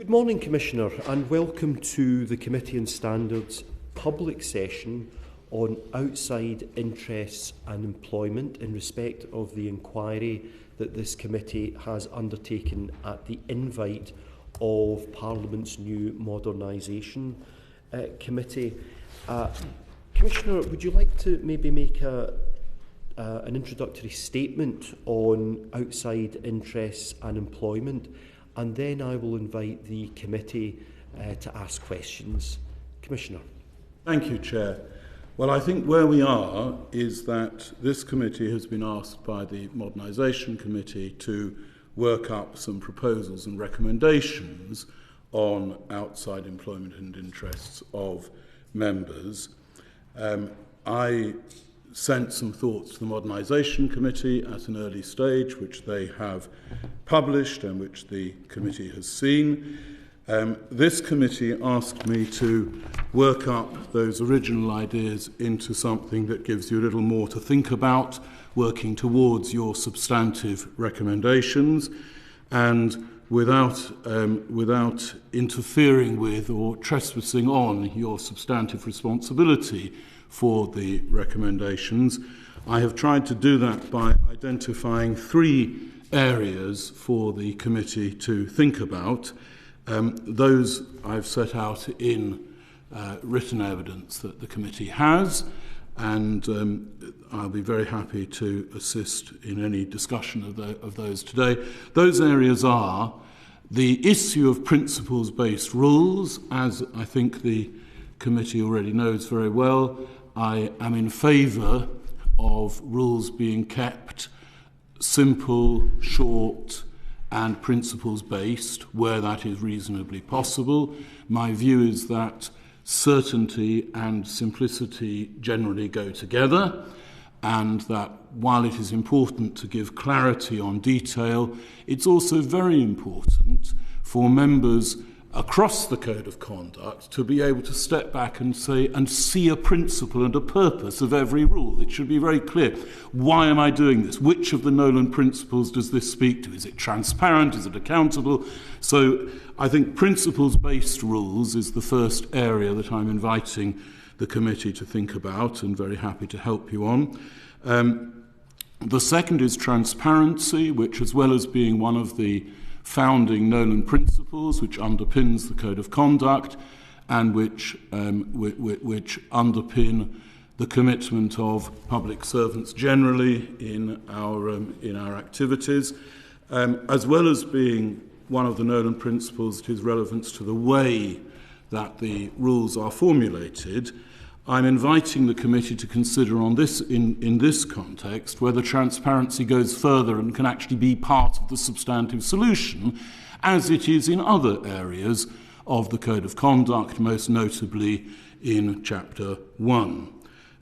Good morning, Commissioner, and welcome to the Committee on Standards public session on outside interests and employment in respect of the inquiry that this committee has undertaken at the invite of Parliament's new Modernisation Committee. Commissioner, would you like to maybe make an introductory statement on outside interests and employment, and then I will invite the committee to ask questions. Commissioner. Thank you, Chair. Well, I think where we are is that this committee has been asked by the Modernisation Committee to work up some proposals and recommendations on outside employment and interests of members. I sent some thoughts to the Modernisation Committee at an early stage, which they have published and which the committee has seen. This committee asked me to work up those original ideas into something that gives you a little more to think about, working towards your substantive recommendations, and without interfering with or trespassing on your substantive responsibility for the recommendations. I have tried to do that by identifying 3 areas for the committee to think about. Those I've set out in written evidence that the committee has, and I'll be very happy to assist in any discussion of those today. Those areas are the issue of principles-based rules. As I think the committee already knows very well, I am in favour of rules being kept simple, short, and principles-based where that is reasonably possible. My view is that certainty and simplicity generally go together, and that while it is important to give clarity on detail, it's also very important for members across the Code of Conduct to be able to step back and say and see a principle and a purpose of every rule. It should be very clear. Why am I doing this? Which of the Nolan principles does this speak to? Is it transparent? Is it accountable? So I think principles-based rules is the first area that I'm inviting the committee to think about, and very happy to help you on. The second is transparency, which, as well as being one of the founding Nolan principles, which underpins the Code of Conduct and which underpin the commitment of public servants generally in our activities, as well as being one of the Nolan principles that is relevant to the way that the rules are formulated. I'm inviting the committee to consider on this, in this context, whether transparency goes further and can actually be part of the substantive solution, as it is in other areas of the Code of Conduct, most notably in Chapter 1,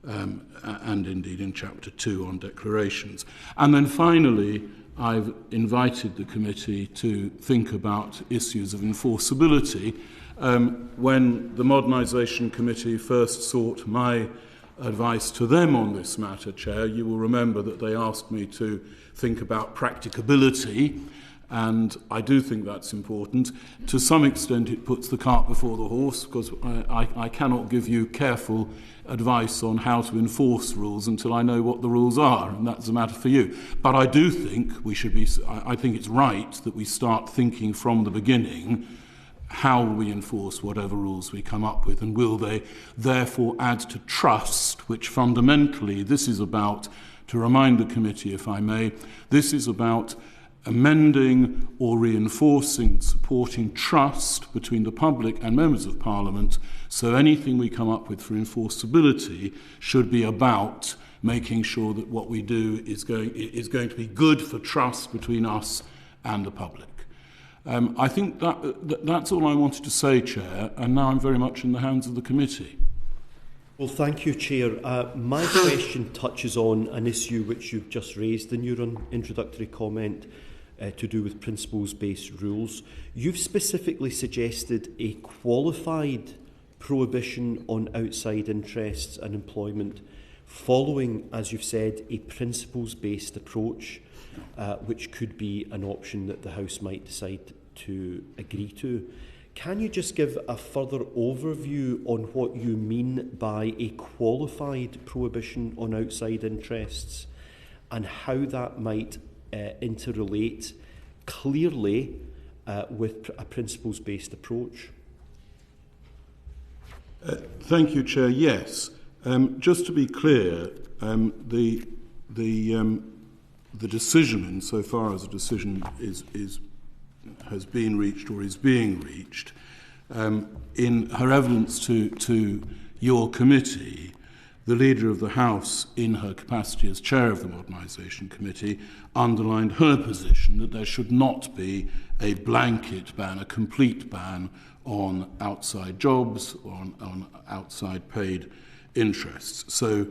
and indeed in Chapter 2 on declarations. And then finally, I've invited the committee to think about issues of enforceability. When the Modernisation Committee first sought my advice to them on this matter, Chair, you will remember that they asked me to think about practicability, and I do think that's important. To some extent it puts the cart before the horse, because I cannot give you careful advice on how to enforce rules until I know what the rules are, and that's a matter for you. But I do think I think it's right that we start thinking from the beginning, how will we enforce whatever rules we come up with, and will they therefore add to trust, which fundamentally this is about, to remind the committee, if I may, this is about amending or reinforcing and supporting trust between the public and members of Parliament. So anything we come up with for enforceability should be about making sure that what we do is going to be good for trust between us and the public. I think that's all I wanted to say, Chair, and now I'm very much in the hands of the committee. Well, thank you, Chair. My question touches on an issue which you've just raised in your introductory comment to do with principles-based rules. You've specifically suggested a qualified prohibition on outside interests and employment following, as you've said, a principles-based approach, which could be an option that the House might decide to agree to. Can you just give a further overview on what you mean by a qualified prohibition on outside interests and how that might interrelate clearly with a principles-based approach? Thank you, Chair. Yes. Just to be clear, the decision, insofar as a decision has been reached or is being reached, in her evidence to your committee, the Leader of the House, in her capacity as Chair of the Modernisation Committee, underlined her position that there should not be a blanket ban, a complete ban on outside jobs or on outside paid interests. So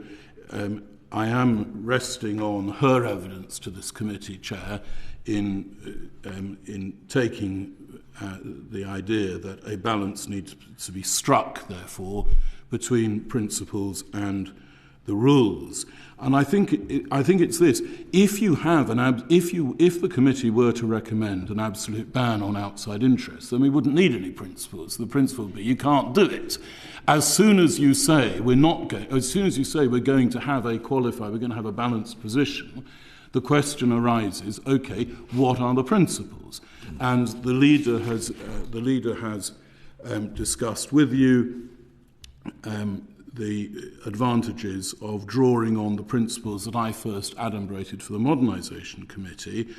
I am resting on her evidence to this committee, Chair, in taking the idea that a balance needs to be struck, therefore, between principles and the rules. And I think it's this: if the committee were to recommend an absolute ban on outside interests, then we wouldn't need any principles. The principle would be you can't do it. As soon as you say we're going to have a balanced position, the question arises: okay, what are the principles? And the leader has discussed with you the advantages of drawing on the principles that I first adumbrated for the Modernisation Committee,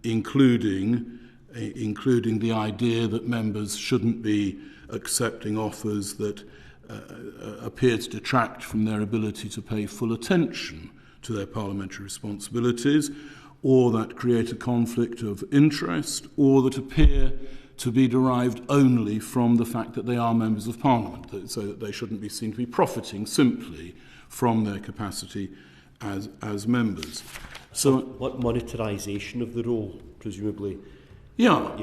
including the idea that members shouldn't be accepting offers that appear to detract from their ability to pay full attention to their parliamentary responsibilities, or that create a conflict of interest, or that appear to be derived only from the fact that they are members of Parliament, so that they shouldn't be seen to be profiting simply from their capacity as members. So, what monetarisation of the role, presumably? Yeah.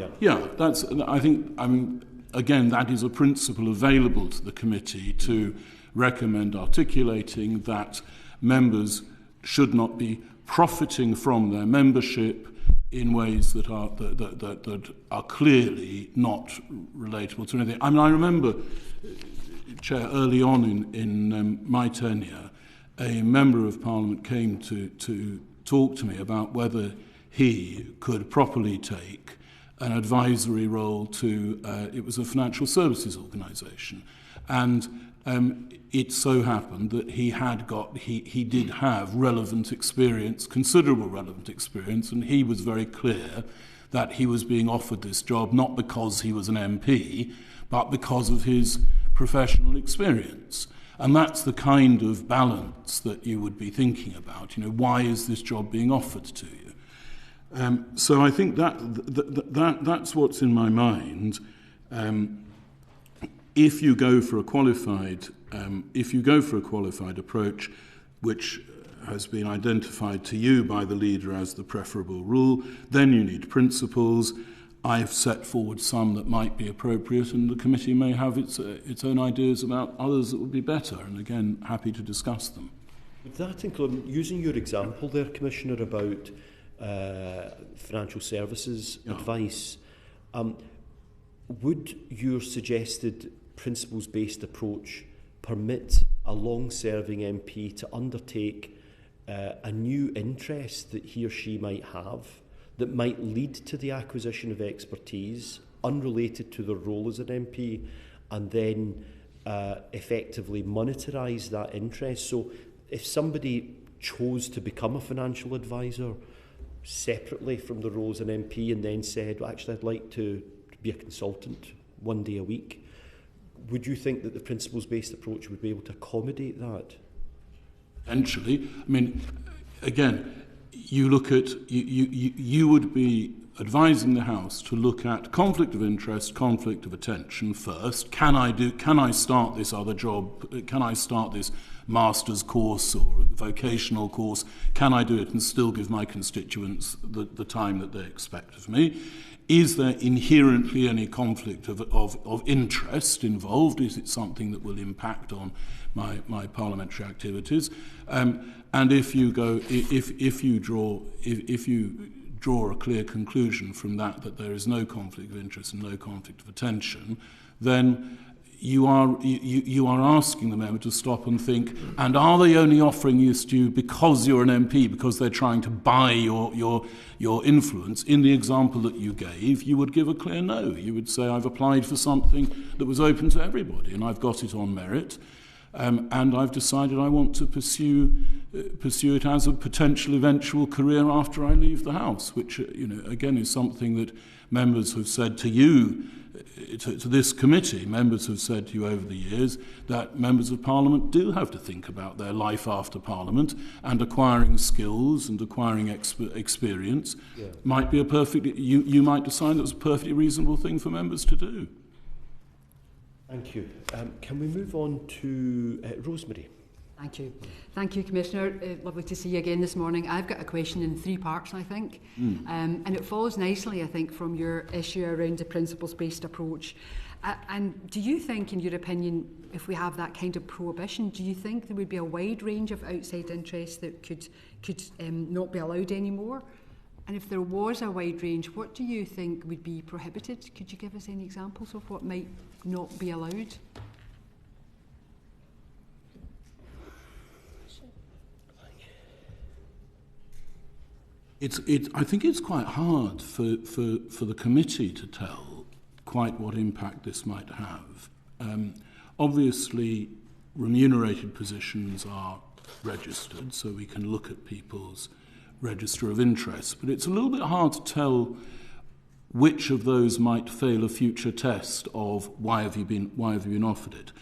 Again, that is a principle available to the committee to recommend articulating that members should not be profiting from their membership in ways that are clearly not relatable to anything. I mean, I remember, Chair, early on in my tenure, a member of Parliament came to talk to me about whether he could properly take an advisory role to, it was a financial services organisation. And it so happened that he did have relevant experience, considerable relevant experience, and he was very clear that he was being offered this job not because he was an MP, but because of his professional experience. And that's the kind of balance that you would be thinking about. You know, why is this job being offered to you? So I think that's what's in my mind. If you go for a qualified approach, which has been identified to you by the leader as the preferable rule, then you need principles. I've set forward some that might be appropriate, and the committee may have its own ideas about others that would be better. And again, happy to discuss them. Would that include, using your example there, Commissioner, about financial services advice, would your suggested principles-based approach permit a long-serving MP to undertake a new interest that he or she might have that might lead to the acquisition of expertise unrelated to their role as an MP, and then effectively monetarise that interest? So if somebody chose to become a financial advisor separately from the role as an MP and then said, well, actually I'd like to be a consultant one day a week, would you think that the principles-based approach would be able to accommodate that? Potentially. I mean, again, you would be advising the House to look at conflict of interest, conflict of attention first. Can I start this other job? Can I start this master's course or vocational course? Can I do it and still give my constituents the time that they expect of me? Is there inherently any conflict of interest involved? Is it something that will impact on my parliamentary activities? And if you draw a clear conclusion from that there is no conflict of interest and no conflict of attention, then you are asking the member to stop and think, and are they only offering this to you because you're an MP, because they're trying to buy your influence? In the example that you gave, you would give a clear no. You would say, I've applied for something that was open to everybody, and I've got it on merit, and I've decided I want to pursue it as a potential eventual career after I leave the House, which, again, is something that members have said to you, to this committee. Members have said to you over the years that members of Parliament do have to think about their life after Parliament, and acquiring skills and acquiring experience might be you might decide that was a perfectly reasonable thing for members to do. Thank you. Can we move on to Rosemary? Thank you. Thank you, Commissioner. Lovely to see you again this morning. I've got a question in 3 parts, I think. And it follows nicely, I think, from your issue around the principles-based approach. And do you think, in your opinion, if we have that kind of prohibition, do you think there would be a wide range of outside interests that could not be allowed anymore? And if there was a wide range, what do you think would be prohibited? Could you give us any examples of what might not be allowed? I think it's quite hard for the committee to tell quite what impact this might have. Obviously, remunerated positions are registered, so we can look at people's register of interest, but it's a little bit hard to tell which of those might fail a future test of why have you been offered it.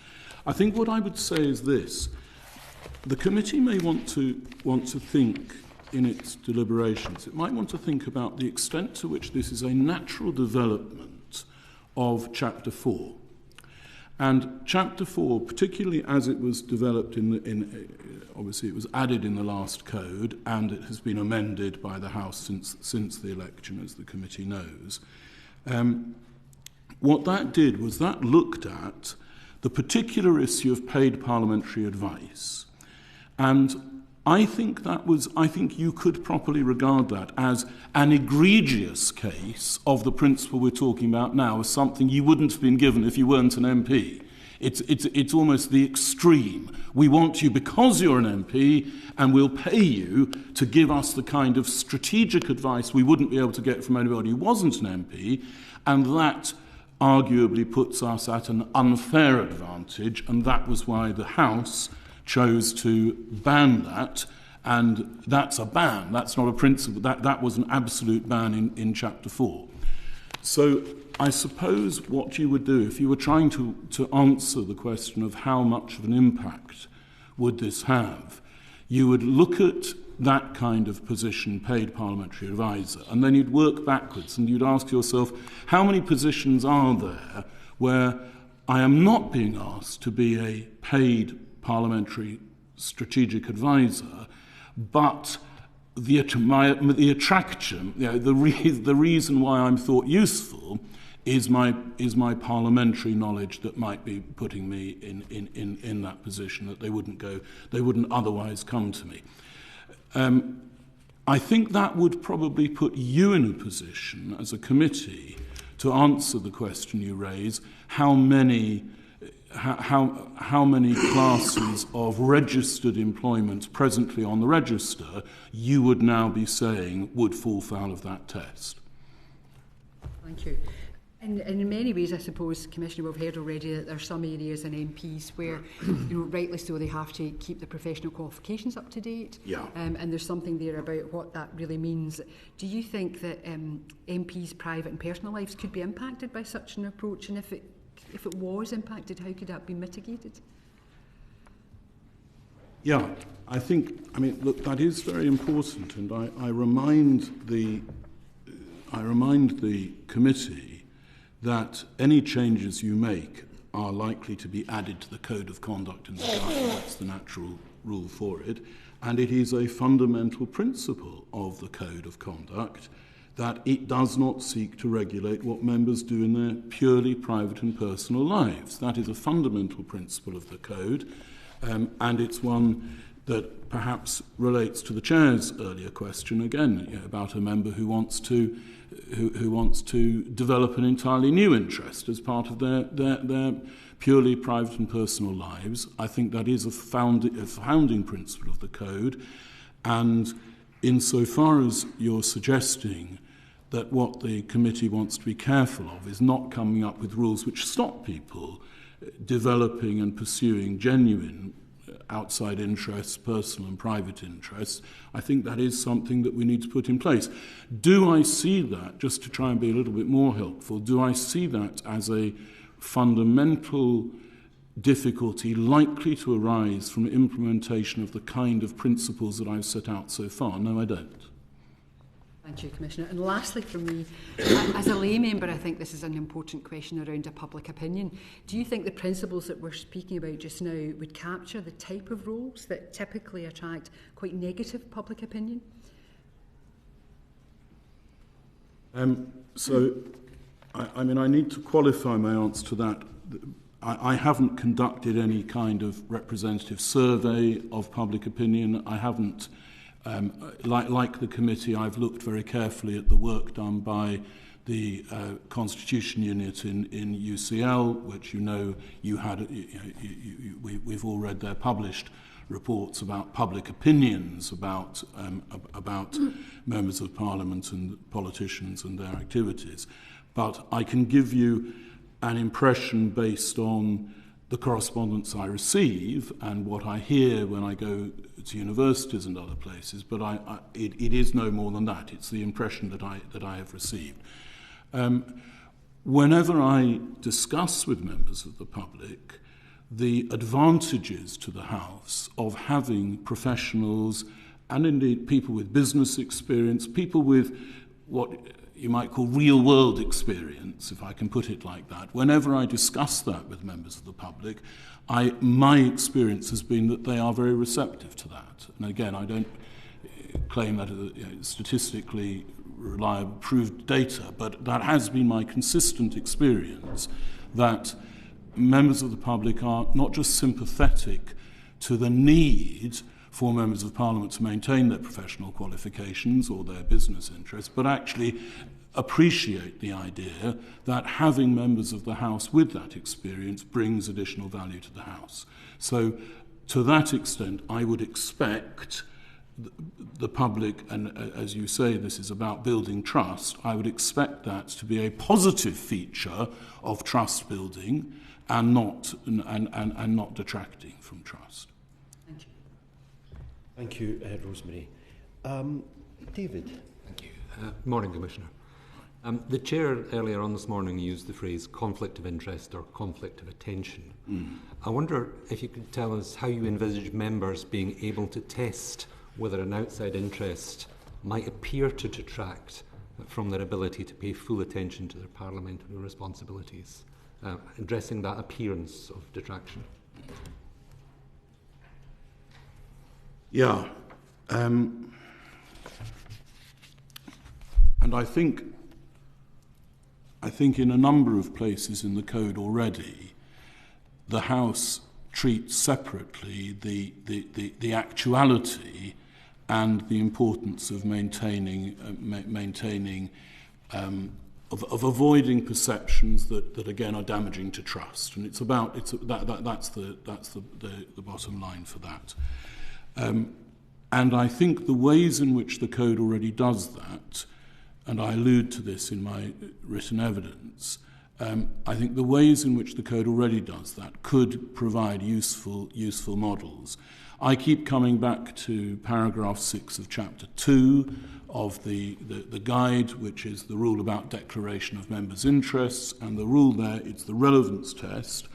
I think what I would say is this: the committee may want to think in its deliberations, it might want to think about the extent to which this is a natural development of Chapter 4. And Chapter 4, particularly as it was developed obviously it was added in the last code, and it has been amended by the House since the election, as the committee knows. What that did was that looked at the particular issue of paid parliamentary advice. And I think you could properly regard that as an egregious case of the principle we're talking about now, as something you wouldn't have been given if you weren't an MP. It's almost the extreme. We want you because you're an MP, and we'll pay you to give us the kind of strategic advice we wouldn't be able to get from anybody who wasn't an MP, and that arguably puts us at an unfair advantage, and that was why the House chose to ban that, and that's a ban. That's not a principle. That was an absolute ban in Chapter 4. So I suppose what you would do, if you were trying to answer the question of how much of an impact would this have, you would look at that kind of position, paid parliamentary advisor, and then you'd work backwards and you'd ask yourself, how many positions are there where I am not being asked to be a paid parliamentary strategic advisor, but the attraction, the reason why I'm thought useful is my parliamentary knowledge that might be putting me in that position, that they wouldn't otherwise come to me. I think that would probably put you in a position as a committee to answer the question you raise: how many classes of registered employment presently on the register you would now be saying would fall foul of that test. Thank you. And in many ways, I suppose, Commissioner, we've heard already that there are some areas in MPs where, rightly so, they have to keep the professional qualifications up to date. Yeah. And there's something there about what that really means. Do you think that MPs' private and personal lives could be impacted by such an approach? And if it was impacted, how could that be mitigated? Yeah, look, that is very important, and I remind the committee that any changes you make are likely to be added to the Code of Conduct in the Parliament. That's the natural rule for it, and it is a fundamental principle of the Code of Conduct that it does not seek to regulate what members do in their purely private and personal lives. That is a fundamental principle of the Code, and it's one that perhaps relates to the Chair's earlier question again, about a member who wants to develop an entirely new interest as part of their purely private and personal lives. I think that is a founding principle of the Code, and insofar as you're suggesting that what the committee wants to be careful of is not coming up with rules which stop people developing and pursuing genuine outside interests, personal and private interests, I think that is something that we need to put in place. Do I see that, just to try and be a little bit more helpful, do I see that as a fundamental difficulty likely to arise from implementation of the kind of principles that I've set out so far? No, I don't. Thank you, Commissioner. And lastly from me, as a lay member, I think this is an important question around a public opinion. Do you think the principles that we're speaking about just now would capture the type of roles that typically attract quite negative public opinion? I need to qualify my answer to that. I haven't conducted any kind of representative survey of public opinion. I haven't, like the committee, I've looked very carefully at the work done by the Constitution Unit in UCL, which we've all read their published reports about public opinions about members of Parliament and politicians and their activities. But I can give you an impression based on the correspondence I receive and what I hear when I go to universities and other places, but it is no more than that. It's the impression that I have received. Whenever I discuss with members of the public the advantages to the House of having professionals and indeed people with business experience, people with what you might call real-world experience, if I can put it like that. Whenever I discuss that with members of the public, my experience has been that they are very receptive to that. And again, I don't claim that statistically reliable, proved data, but that has been my consistent experience, that members of the public are not just sympathetic to the need for members of Parliament to maintain their professional qualifications or their business interests, but actually appreciate the idea that having members of the House with that experience brings additional value to the House. So to that extent, I would expect the public, and as you say, this is about building trust, I would expect that to be a positive feature of trust building and not detracting from trust. Thank you. Thank you, Rosemary. David. Thank you. Morning, Commissioner. The Chair earlier on this morning used the phrase conflict of interest or conflict of attention. I wonder if you could tell us how you envisage members being able to test whether an outside interest might appear to detract from their ability to pay full attention to their parliamentary responsibilities, addressing that appearance of detraction. Yeah. And I think in a number of places in the Code already, the House treats separately the actuality and the importance of maintaining of avoiding perceptions that again are damaging to trust, and that's the bottom line for that. And I think the ways in which the Code already does that, and I allude to this in my written evidence, I think the ways in which the Code already does that could provide useful models. I keep coming back to paragraph 6 of chapter 2 of the guide, which is the rule about declaration of members' interests, and the rule there, it's the relevance test,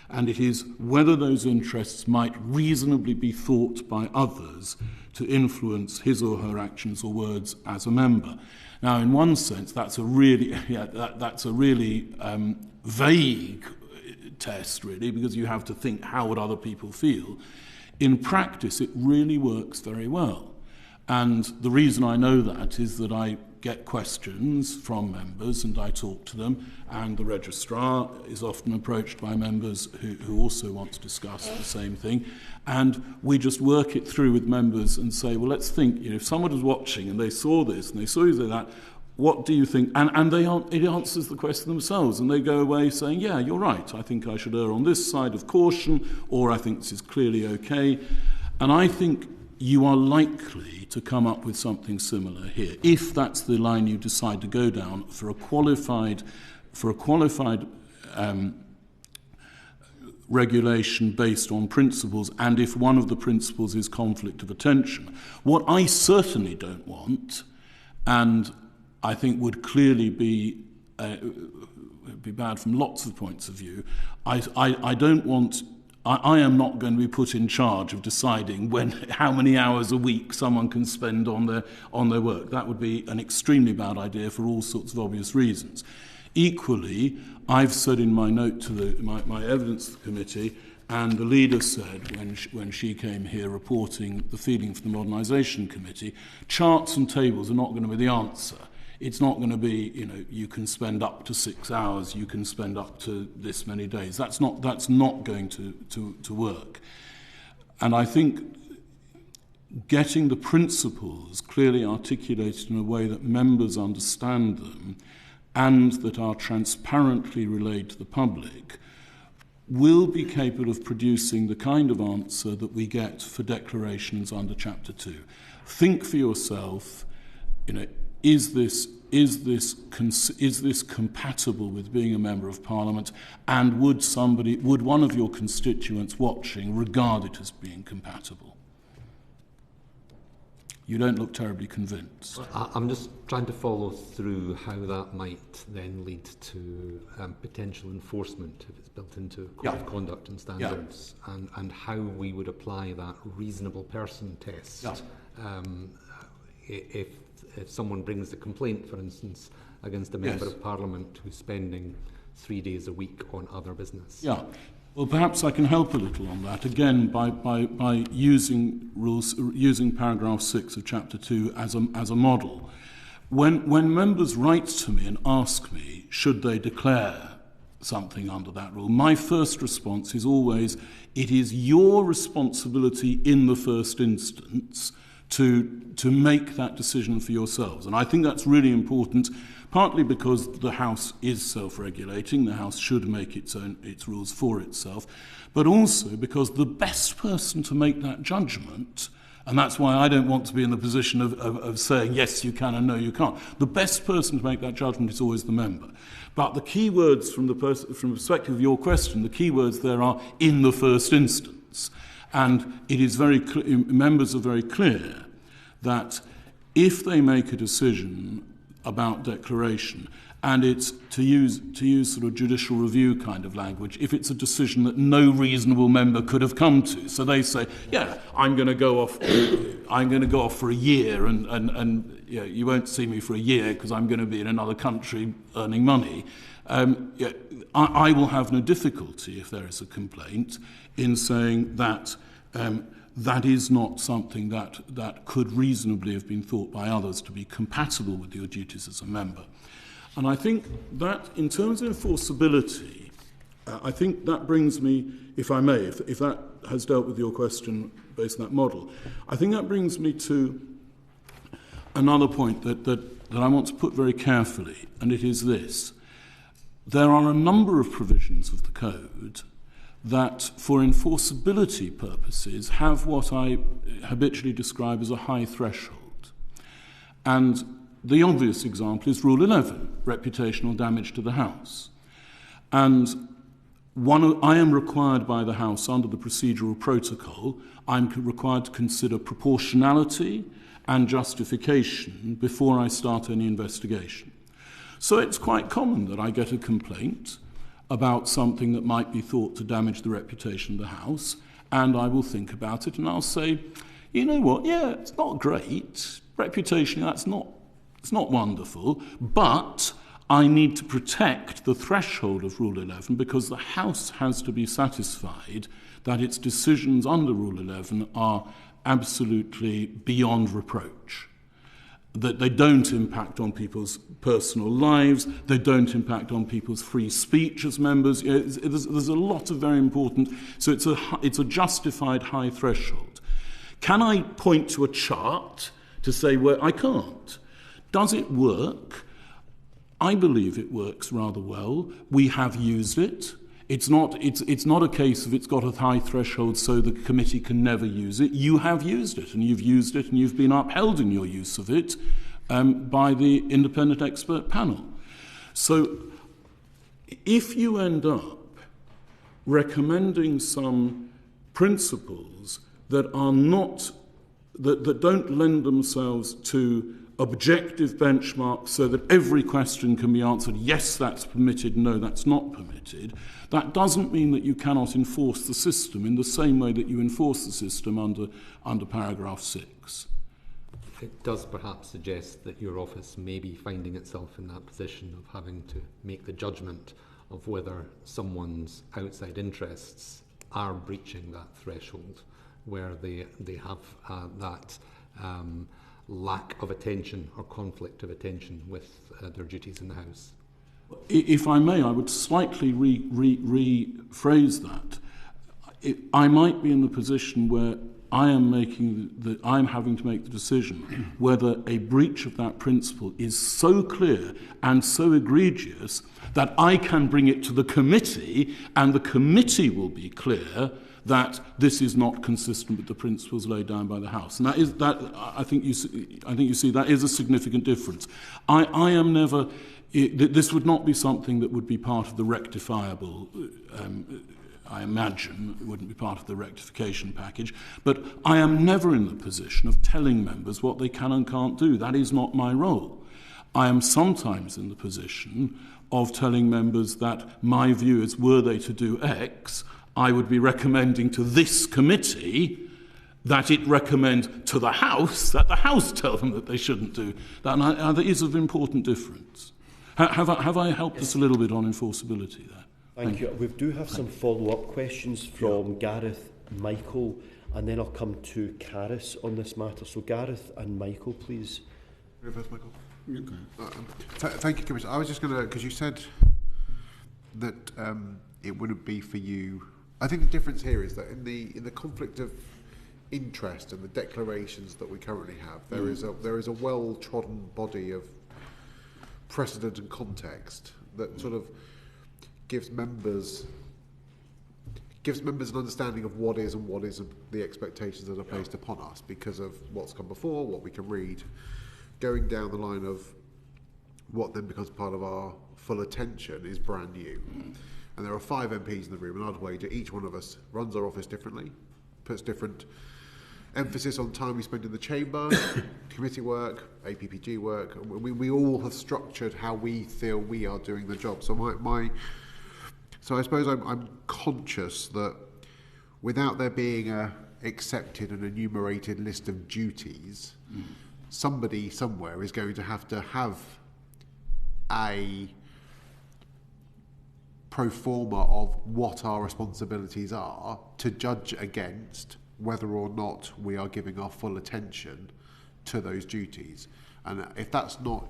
and it is whether those interests might reasonably be thought by others to influence his or her actions or words as a member. Now, in one sense, that's a really vague test, really, because you have to think, how would other people feel? In practice, it really works very well. And the reason I know that is that I get questions from members and I talk to them, and the registrar is often approached by members who also want to discuss the same thing, and we just work it through with members and say, well, let's think, if someone was watching and they saw this and they saw you say that, what do you think? And it answers the question themselves, and they go away saying, yeah, you're right, I think I should err on this side of caution, or I think this is clearly okay. And I think you are likely to come up with something similar here, if that's the line you decide to go down for a qualified regulation based on principles, and if one of the principles is conflict of attention. What I certainly don't want, and I think would clearly be bad from lots of points of view, I don't want... I am not going to be put in charge of deciding how many hours a week someone can spend on their work. That would be an extremely bad idea for all sorts of obvious reasons. Equally, I've said in my note to my evidence committee, and the leader said when she came here reporting the feeling from the Modernisation Committee, charts and tables are not going to be the answer. It's not going to be, you can spend up to 6 hours, you can spend up to this many days. That's not going to work. And I think getting the principles clearly articulated in a way that members understand them and that are transparently relayed to the public will be capable of producing the kind of answer that we get for declarations under Chapter 2. Think for yourself, is this compatible with being a member of Parliament, and would one of your constituents watching regard it as being compatible? You don't look terribly convinced. I'm just trying to follow through how that might then lead to potential enforcement if it's built into code of conduct and standards, and how we would apply that reasonable person test. If someone brings a complaint, for instance, against a member of Parliament who's spending 3 days a week on other business. Yeah. Well, perhaps I can help a little on that, again, by using paragraph 6 of Chapter 2 as a model. When members write to me and ask me, should they declare something under that rule, my first response is always, it is your responsibility in the first instance to make that decision for yourselves. And I think that's really important, partly because the House is self-regulating, the House should make its rules for itself, but also because the best person to make that judgment, and that's why I don't want to be in the position of saying, yes, you can and no, you can't. The best person to make that judgment is always the member. But the key words from the perspective of your question, the key words there are in the first instance. And it is members are very clear that if they make a decision about declaration, and it's to use sort of judicial review kind of language, if it's a decision that no reasonable member could have come to, so they say, yeah, I'm going to go off for a year, and you won't see me for a year because I'm going to be in another country earning money. I will have no difficulty if there is a complaint in saying that that is not something that could reasonably have been thought by others to be compatible with your duties as a member. And I think that, in terms of enforceability, I think that brings me, if I may, if that has dealt with your question based on that model, I think that brings me to another point that I want to put very carefully, and it is this. There are a number of provisions of the Code that, for enforceability purposes, have what I habitually describe as a high threshold. And the obvious example is Rule 11, reputational damage to the House. And I am required by the House, under the procedural protocol, I'm required to consider proportionality and justification before I start any investigation. So it's quite common that I get a complaint about something that might be thought to damage the reputation of the House, and I will think about it, and I'll say, you know what, yeah, it's not great. Reputation, it's not wonderful, but I need to protect the threshold of Rule 11 because the House has to be satisfied that its decisions under Rule 11 are absolutely beyond reproach. That they don't impact on people's personal lives, they don't impact on people's free speech as members. There's a lot of very important, so it's a justified high threshold. Can I point to a chart to say where I can't? Does it work? I believe it works rather well. We have used it. It's not a case of it's got a high threshold so the committee can never use it. You have used it, and you've been upheld in your use of it by the independent expert panel. So if you end up recommending some principles that are not, that don't lend themselves to objective benchmarks so that every question can be answered, yes, that's permitted, no, that's not permitted, that doesn't mean that you cannot enforce the system in the same way that you enforce the system under paragraph 6. It does perhaps suggest that your office may be finding itself in that position of having to make the judgment of whether someone's outside interests are breaching that threshold, where they have that lack of attention or conflict of attention with their duties in the House. If I may, I would slightly rephrase that. I might be in the position where I'm having to make the decision whether a breach of that principle is so clear and so egregious that I can bring it to the committee, and the committee will be clear that this is not consistent with the principles laid down by the House. And I think you see that is a significant difference. I am never. This would not be something that would be part of the rectifiable. I imagine it wouldn't be part of the rectification package. But I am never in the position of telling members what they can and can't do. That is not my role. I am sometimes in the position of telling members that my view is, were they to do X, I would be recommending to this committee that it recommend to the House that the House tell them that they shouldn't do that. And there is an important difference. Have I helped us a little bit on enforceability there? Thank you. We do have some follow-up questions from Gareth, Michael, and then I'll come to Caris on this matter. So Gareth and Michael, please. First, Michael. Thank you, Commissioner. I was just going to, because you said that it wouldn't be for you. I think the difference here is that in the conflict of interest and the declarations that we currently have, there is a well-trodden body of precedent and context that sort of gives members an understanding of what is and what isn't the expectations that are placed upon us because of what's come before, what we can read, going down the line of what then becomes part of our full attention is brand new. And there are 5 MPs in the room, and I'd wager each one of us runs our office differently, puts different emphasis on time we spend in the chamber, committee work, APPG work. We all have structured how we feel we are doing the job. So so I suppose I'm conscious that without there being a accepted and enumerated list of duties, somebody somewhere is going to have a pro forma of what our responsibilities are to judge against whether or not we are giving our full attention to those duties. And if that's not,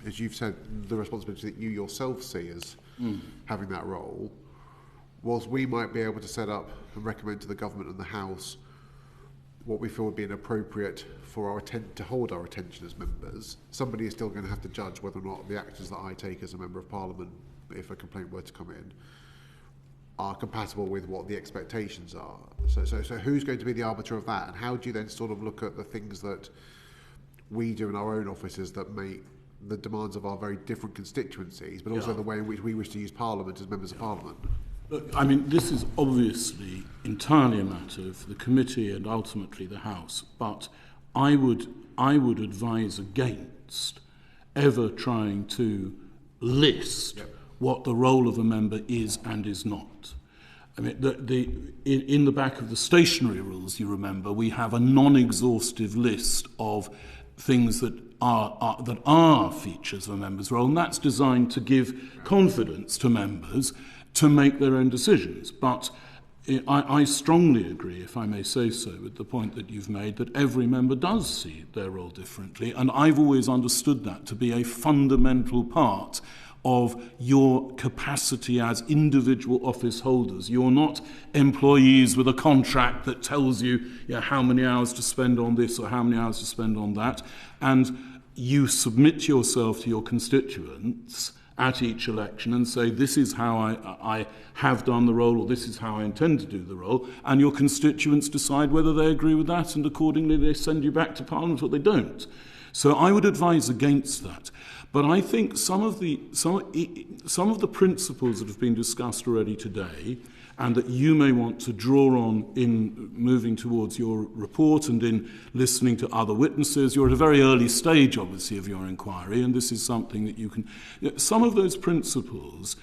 as you've said, the responsibility that you yourself see as having that role, whilst we might be able to set up and recommend to the government and the House what we feel would be inappropriate for to hold our attention as members, somebody is still going to have to judge whether or not the actions that I take as a Member of Parliament, if a complaint were to come in, are compatible with what the expectations are. So who's going to be the arbiter of that? And how do you then sort of look at the things that we do in our own offices that meet the demands of our very different constituencies, but also the way in which we wish to use Parliament as members of Parliament? Look, I mean, this is obviously entirely a matter for the committee and ultimately the House, but I would advise against ever trying to list what the role of a member is and is not. I mean, in the back of the stationery rules, you remember, we have a non-exhaustive list of things that are features of a member's role, and that's designed to give confidence to members to make their own decisions. But I strongly agree, if I may say so, with the point that you've made, that every member does see their role differently, and I've always understood that to be a fundamental part of your capacity as individual office holders. You're not employees with a contract that tells you, how many hours to spend on this or how many hours to spend on that, and you submit yourself to your constituents at each election and say, this is how I have done the role, or this is how I intend to do the role, and your constituents decide whether they agree with that, and accordingly they send you back to Parliament or they don't. So I would advise against that. But I think some of the principles that have been discussed already today, and that you may want to draw on in moving towards your report and in listening to other witnesses. You're at a very early stage, obviously, of your inquiry, and this is something that you can... Some of those principles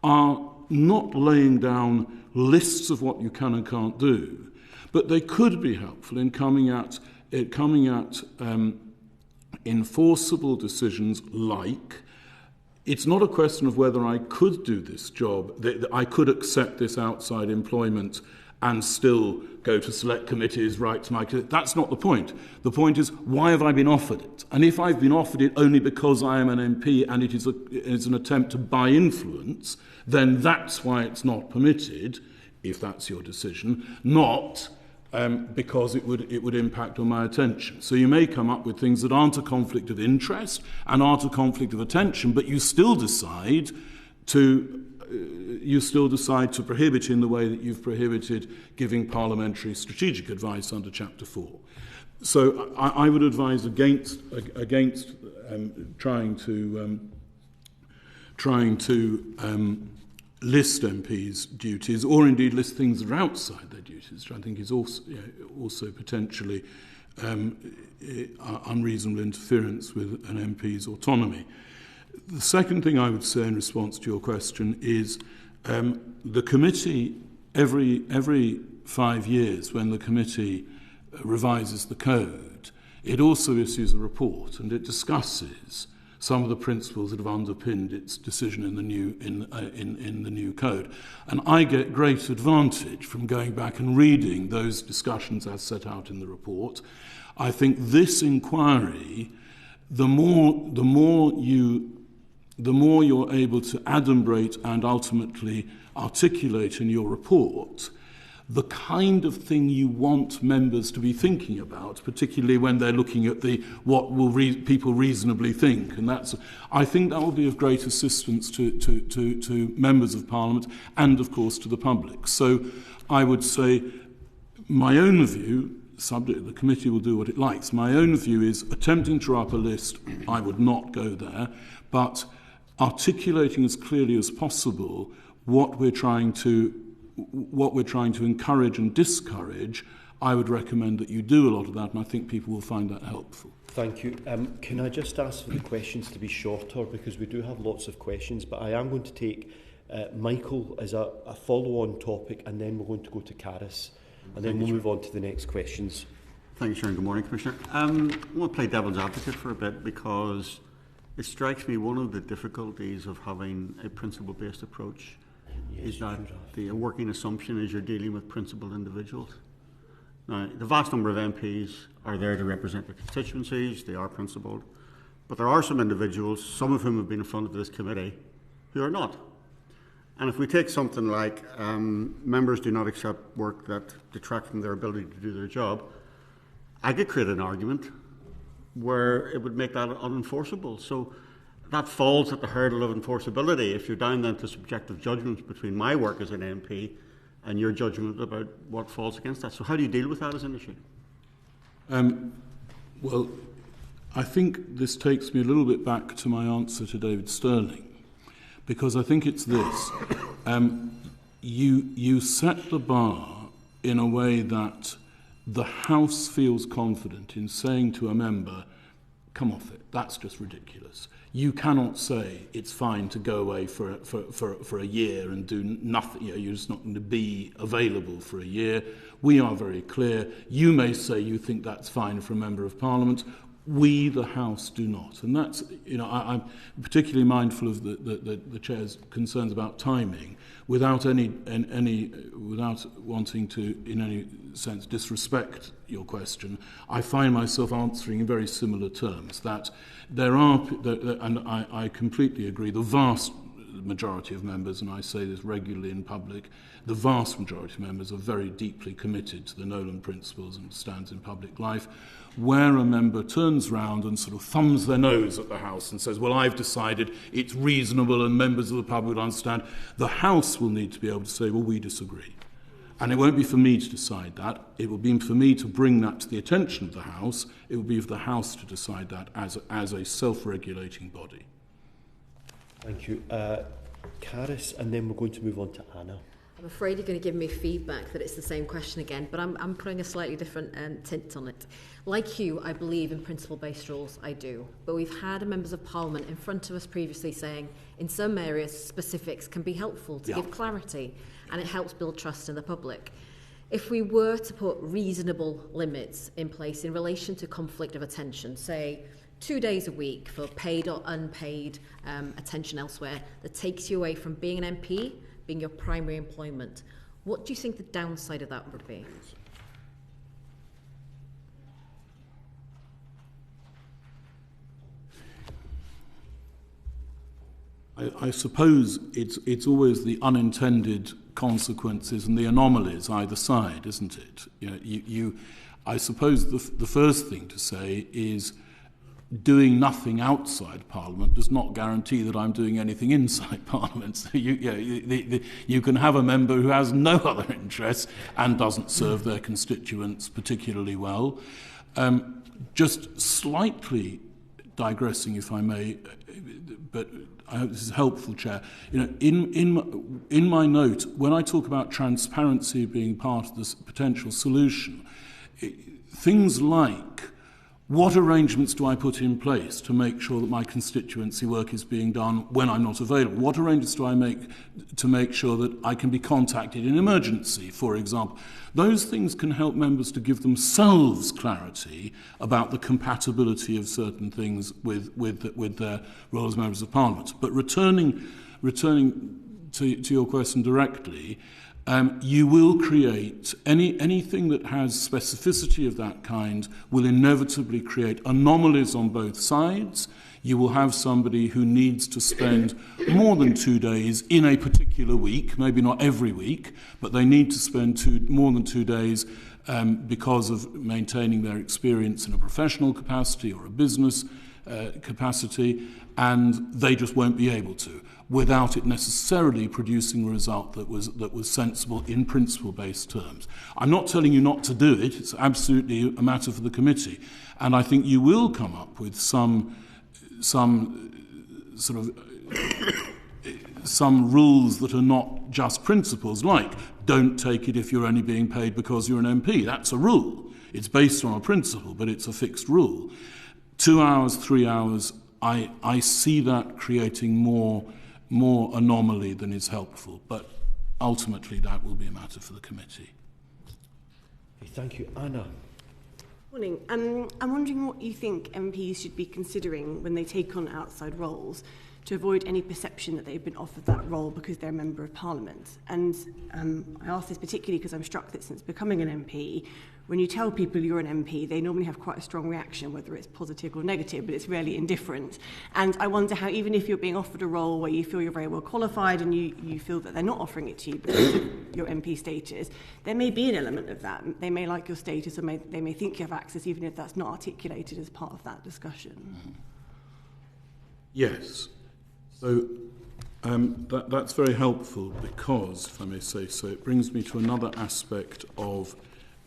are not laying down lists of what you can and can't do, but they could be helpful in coming at enforceable decisions like, it's not a question of whether I could do this job, that I could accept this outside employment and still go to select committees, write to my... That's not the point. The point is, why have I been offered it? And if I've been offered it only because I am an MP and it is an attempt to buy influence, then that's why it's not permitted, if that's your decision, not... because it would impact on my attention. So you may come up with things that aren't a conflict of interest and aren't a conflict of attention, but you still decide to prohibit in the way that you've prohibited giving parliamentary strategic advice under Chapter 4. So I would advise against trying to list MPs' duties, or indeed list things that are outside their duties, which I think is also potentially unreasonable interference with an MP's autonomy. The second thing I would say in response to your question is the committee, every 5 years when the committee revises the code, it also issues a report and it discusses some of the principles that have underpinned its decision in the new code. And I get great advantage from going back and reading those discussions as set out in the report. I think this inquiry, the more you're able to adumbrate and ultimately articulate in your report the kind of thing you want members to be thinking about, particularly when they're looking at what will people reasonably think. And I think that will be of great assistance to members of Parliament and, of course, to the public. So I would say my own view, subject the committee will do what it likes, my own view is attempting to draw up a list, I would not go there, but articulating as clearly as possible what we're trying to encourage and discourage, I would recommend that you do a lot of that, and I think people will find that helpful. Thank you. Can I just ask for the questions to be shorter, because we do have lots of questions, but I am going to take Michael as a follow-on topic, and then we're going to go to Caris, and then we'll move on to the next questions. Thank you, Chair, and good morning, Commissioner. I want to play devil's advocate for a bit, because it strikes me one of the difficulties of having a principle-based approach is that the working assumption is you're dealing with principled individuals. Now, the vast number of MPs are there to represent their constituencies, they are principled, but there are some individuals, some of whom have been in front of this committee, who are not. And if we take something like members do not accept work that detract from their ability to do their job, I could create an argument where it would make that unenforceable. So that falls at the hurdle of enforceability. If you're down then to subjective judgments between my work as an MP and your judgment about what falls against that. So how do you deal with that as an issue? Well, I think this takes me a little bit back to my answer to David Sterling, because I think it's this. You set the bar in a way that the House feels confident in saying to a member, come off it, that's just ridiculous. You cannot say it's fine to go away for a year and do nothing. You're just not going to be available for a year. We are very clear. You may say you think that's fine for a Member of Parliament. We, the House, do not. And that's, I'm particularly mindful of the Chair's concerns about timing, without wanting to, in any sense, disrespect your question. I find myself answering in very similar terms, that there are, and I completely agree, the vast majority of members, and I say this regularly in public, the vast majority of members are very deeply committed to the Nolan principles and stands in public life. Where a member turns round and sort of thumbs their nose at the House and says, well, I've decided it's reasonable and members of the public will understand, the House will need to be able to say, well, we disagree. And it won't be for me to decide that. It will be for me to bring that to the attention of the House. It will be for the House to decide that as a self-regulating body. Thank you. Caris, and then we're going to move on to Anna. I'm afraid you're going to give me feedback that it's the same question again, but I'm putting a slightly different tint on it. Like you, I believe in principle-based rules, I do. But we've had members of Parliament in front of us previously saying, in some areas, specifics can be helpful to give clarity, and it helps build trust in the public. If we were to put reasonable limits in place in relation to conflict of attention, say 2 days a week for paid or unpaid attention elsewhere, that takes you away from being an MP, being your primary employment, what do you think the downside of that would be? I suppose it's always the unintended consequences and the anomalies either side, isn't it? I suppose the first thing to say is doing nothing outside Parliament does not guarantee that I'm doing anything inside Parliament. So you can have a member who has no other interests and doesn't serve their constituents particularly well. Just slightly digressing, if I may, but I hope this is helpful, Chair. In my note, when I talk about transparency being part of this potential solution, things like, what arrangements do I put in place to make sure that my constituency work is being done when I'm not available? What arrangements do I make to make sure that I can be contacted in emergency, for example? Those things can help members to give themselves clarity about the compatibility of certain things with their role as members of Parliament. But returning to your question directly, you will create anything that has specificity of that kind will inevitably create anomalies on both sides. You will have somebody who needs to spend more than 2 days in a particular week, maybe not every week, but they need to spend more than 2 days because of maintaining their experience in a professional capacity or a business capacity, and they just won't be able to, without it necessarily producing a result that was sensible in principle-based terms. I'm not telling you not to do it. It's absolutely a matter for the committee. And I think you will come up with some rules that are not just principles, like don't take it if you're only being paid because you're an MP. That's a rule. It's based on a principle, but it's a fixed rule. 2 hours, 3 hours, I see that creating more anomaly than is helpful, but ultimately that will be a matter for the committee. Thank you. Anna. Morning. I'm wondering what you think MPs should be considering when they take on outside roles to avoid any perception that they've been offered that role because they're a member of Parliament. And I ask this particularly because I'm struck that since becoming an MP, when you tell people you're an MP, they normally have quite a strong reaction, whether it's positive or negative, but it's rarely indifferent. And I wonder how, even if you're being offered a role where you feel you're very well qualified and you feel that they're not offering it to you because of your MP status, there may be an element of that. They may like your status, or they may think you have access, even if that's not articulated as part of that discussion. Yes. So that's very helpful because, if I may say so, it brings me to another aspect of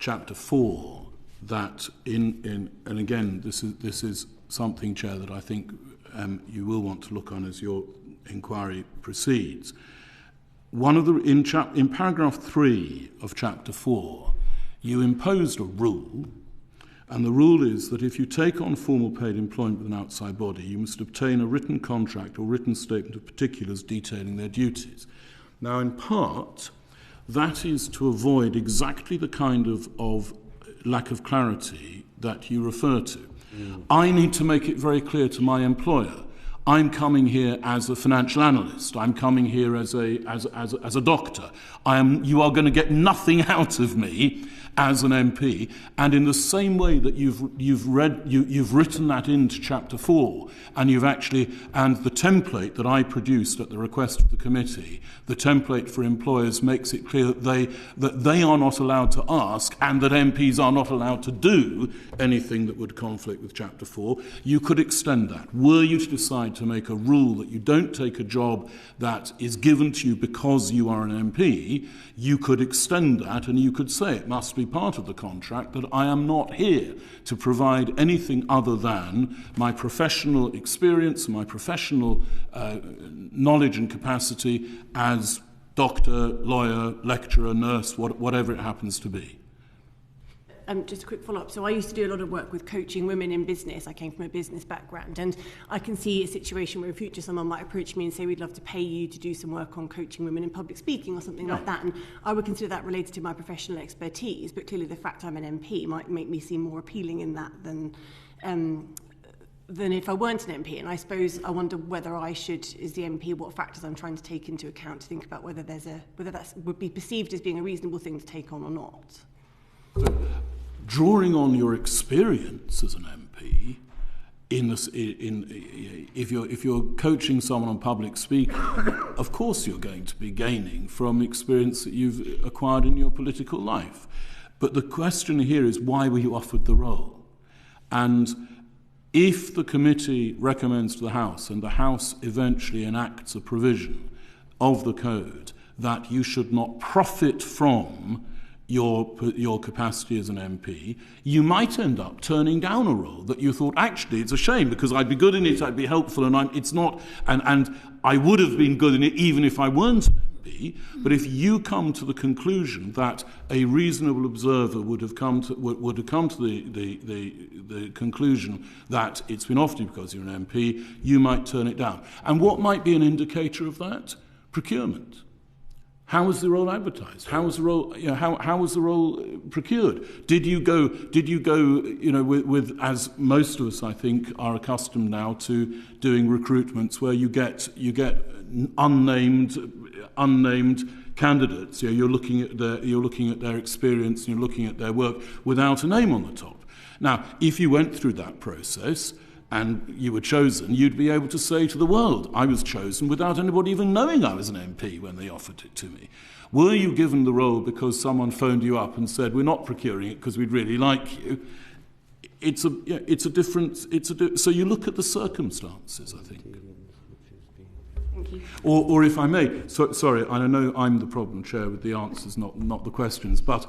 Chapter 4 that and again, this is something, Chair, that I think you will want to look on as your inquiry proceeds. In paragraph 3 of Chapter 4, you imposed a rule, and the rule is that if you take on formal paid employment with an outside body, you must obtain a written contract or written statement of particulars detailing their duties. Now, in part, that is to avoid exactly the kind of lack of clarity that you refer to. I need to make it very clear to my employer, I'm coming here as a financial analyst. I'm coming here as a doctor. You are going to get nothing out of me as an MP. And in the same way that you've written that into Chapter 4, and and the template that I produced at the request of the committee, the template for employers makes it clear that they are not allowed to ask, and that MPs are not allowed to do anything that would conflict with Chapter 4. You could extend that. Were you to decide to make a rule that you don't take a job that is given to you because you are an MP, you could extend that, and you could say it must be part of the contract that I am not here to provide anything other than my professional experience, my professional knowledge and capacity as doctor, lawyer, lecturer, nurse, whatever it happens to be. Just a quick follow-up. So I used to do a lot of work with coaching women in business. I came from a business background, and I can see a situation where in future someone might approach me and say, we'd love to pay you to do some work on coaching women in public speaking or something like that. And I would consider that related to my professional expertise, but clearly the fact I'm an MP might make me seem more appealing in that than if I weren't an MP. And I suppose I wonder whether I should, as the MP, what factors I'm trying to take into account to think about whether that would be perceived as being a reasonable thing to take on or not. Drawing on your experience as an MP, if you're coaching someone on public speaking, of course you're going to be gaining from experience that you've acquired in your political life. But the question here is, why were you offered the role? And if the committee recommends to the House, and the House eventually enacts a provision of the code that you should not profit from your capacity as an MP, you might end up turning down a role that you thought, actually, it's a shame because I'd be good in it, I'd be helpful, and and I would have been good in it even if I weren't an MP. But if you come to the conclusion that a reasonable observer would have come to the conclusion that it's been offered you because you're an MP, you might turn it down. And what might be an indicator of that? Procurement. How was the role advertised? How was the role? How was the role procured? Did you go? With as most of us, I think, are accustomed now to doing recruitments where you get unnamed candidates. You're looking at their experience and you're looking at their work without a name on the top. Now, if you went through that process and you were chosen, you'd be able to say to the world, I was chosen without anybody even knowing I was an MP when they offered it to me. Were you given the role because someone phoned you up and said, we're not procuring it because we'd really like you? So you look at the circumstances, I think. Thank you. Or if I may, sorry, I know I'm the problem chair with the answers, not the questions, but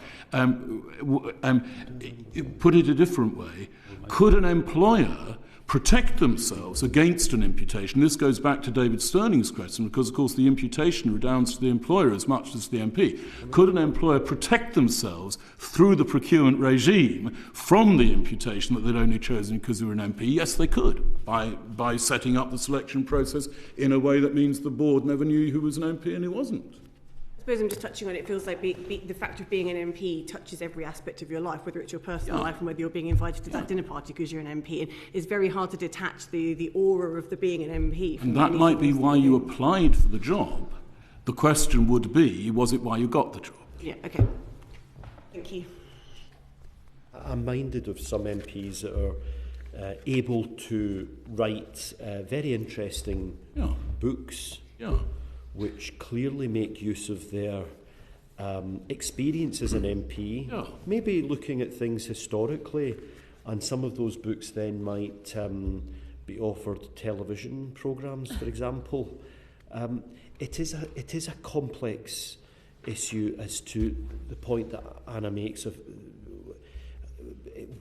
put it a different way, could an employer protect themselves against an imputation? This goes back to David Stirling's question, because, of course, the imputation redounds to the employer as much as the MP. Could an employer protect themselves through the procurement regime from the imputation that they'd only chosen because they were an MP? Yes, they could, by setting up the selection process in a way that means the board never knew who was an MP and who wasn't. I suppose I'm just touching on it. It feels like the fact of being an MP touches every aspect of your life, whether it's your personal life and whether you're being invited to that dinner party because you're an MP. And it's very hard to detach the aura of the being an MP. And that might be why you applied for the job. The question would be, was it why you got the job? Yeah, okay. Thank you. I'm minded of some MPs that are able to write very interesting books. Yeah. Which clearly make use of their experience as an MP, maybe looking at things historically, and some of those books then might be offered television programmes, for example. It is a complex issue as to the point that Anna makes of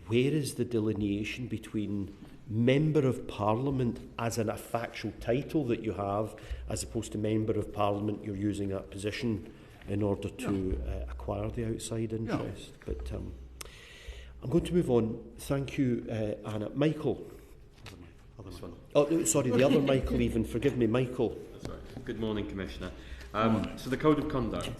where is the delineation between Member of Parliament as a factual title that you have, as opposed to Member of Parliament, you're using that position in order to acquire the outside interest. But I'm going to move on. Thank you, Anna. Michael. Oh, sorry, the other Michael even. Forgive me, Michael. That's right. Good morning, Commissioner. So the Code of Conduct,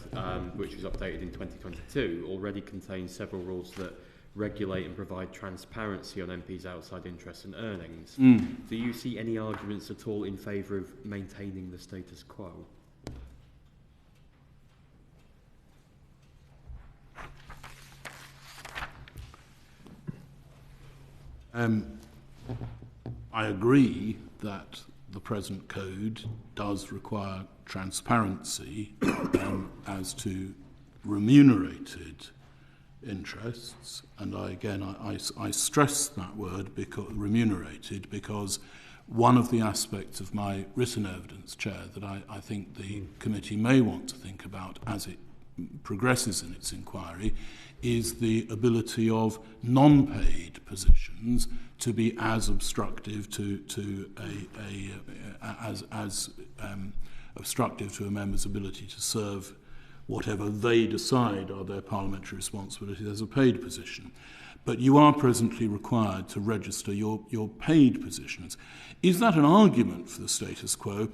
which was updated in 2022, already contains several rules that regulate and provide transparency on MPs' outside interests and earnings. Do you see any arguments at all in favour of maintaining the status quo? I agree that the present code does require transparency as to remunerated interests, and I stress that word, because remunerated, because one of the aspects of my written evidence, Chair, that I think the committee may want to think about as it progresses in its inquiry is the ability of non-paid positions to be as obstructive to obstructive to a member's ability to serve whatever they decide are their parliamentary responsibilities as a paid position. But you are presently required to register your paid positions. Is that an argument for the status quo?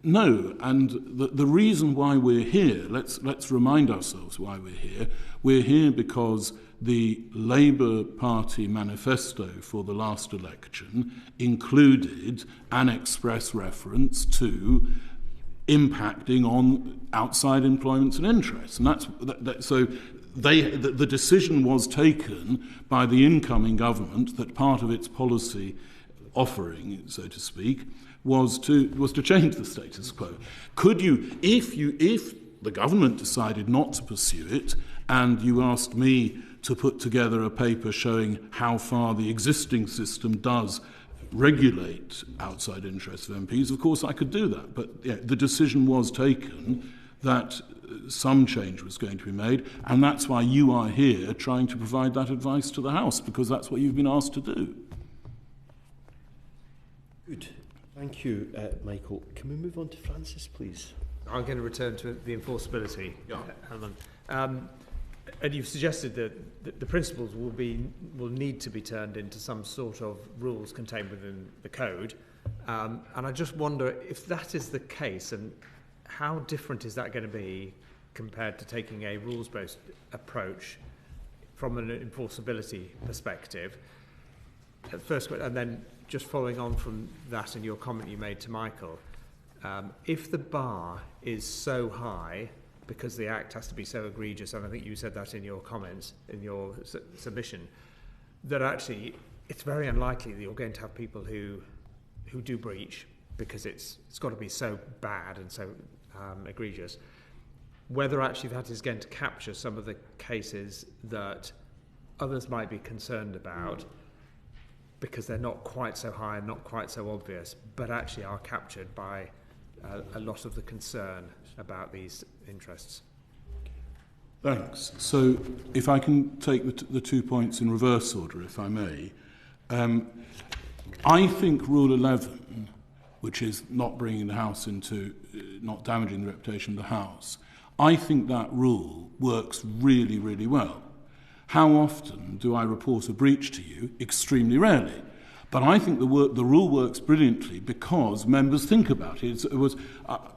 No, and the reason why we're here, let's remind ourselves why we're here. We're here because the Labour Party manifesto for the last election included an express reference to impacting on outside employments and interests, and the decision was taken by the incoming government that part of its policy offering, so to speak, was to change the status quo. Could you, if the government decided not to pursue it, and you asked me to put together a paper showing how far the existing system does regulate outside interests of MPs, of course I could do that. But the decision was taken that some change was going to be made, and that's why you are here trying to provide that advice to the House, because that's what you've been asked to do. Good. Thank you, Michael. Can we move on to Francis, please? I'm going to return to the enforceability element. And you've suggested that the principles will need to be turned into some sort of rules contained within the code. And I just wonder if that is the case, and how different is that going to be compared to taking a rules-based approach from an enforceability perspective? First, and then just following on from that and your comment you made to Michael, if the bar is so high because the Act has to be so egregious, and I think you said that in your comments, in your submission, that actually it's very unlikely that you're going to have people who do breach, because it's got to be so bad and so egregious. Whether actually that is going to capture some of the cases that others might be concerned about, because they're not quite so high and not quite so obvious, but actually are captured by a lot of the concern about these interests. Thanks. So if I can take the 2 points in reverse order, if I may. I think Rule 11, which is not bringing the House into, not damaging the reputation of the House, I think that rule works really, really well. How often do I report a breach to you? Extremely rarely. But I think the rule works brilliantly because members think about it.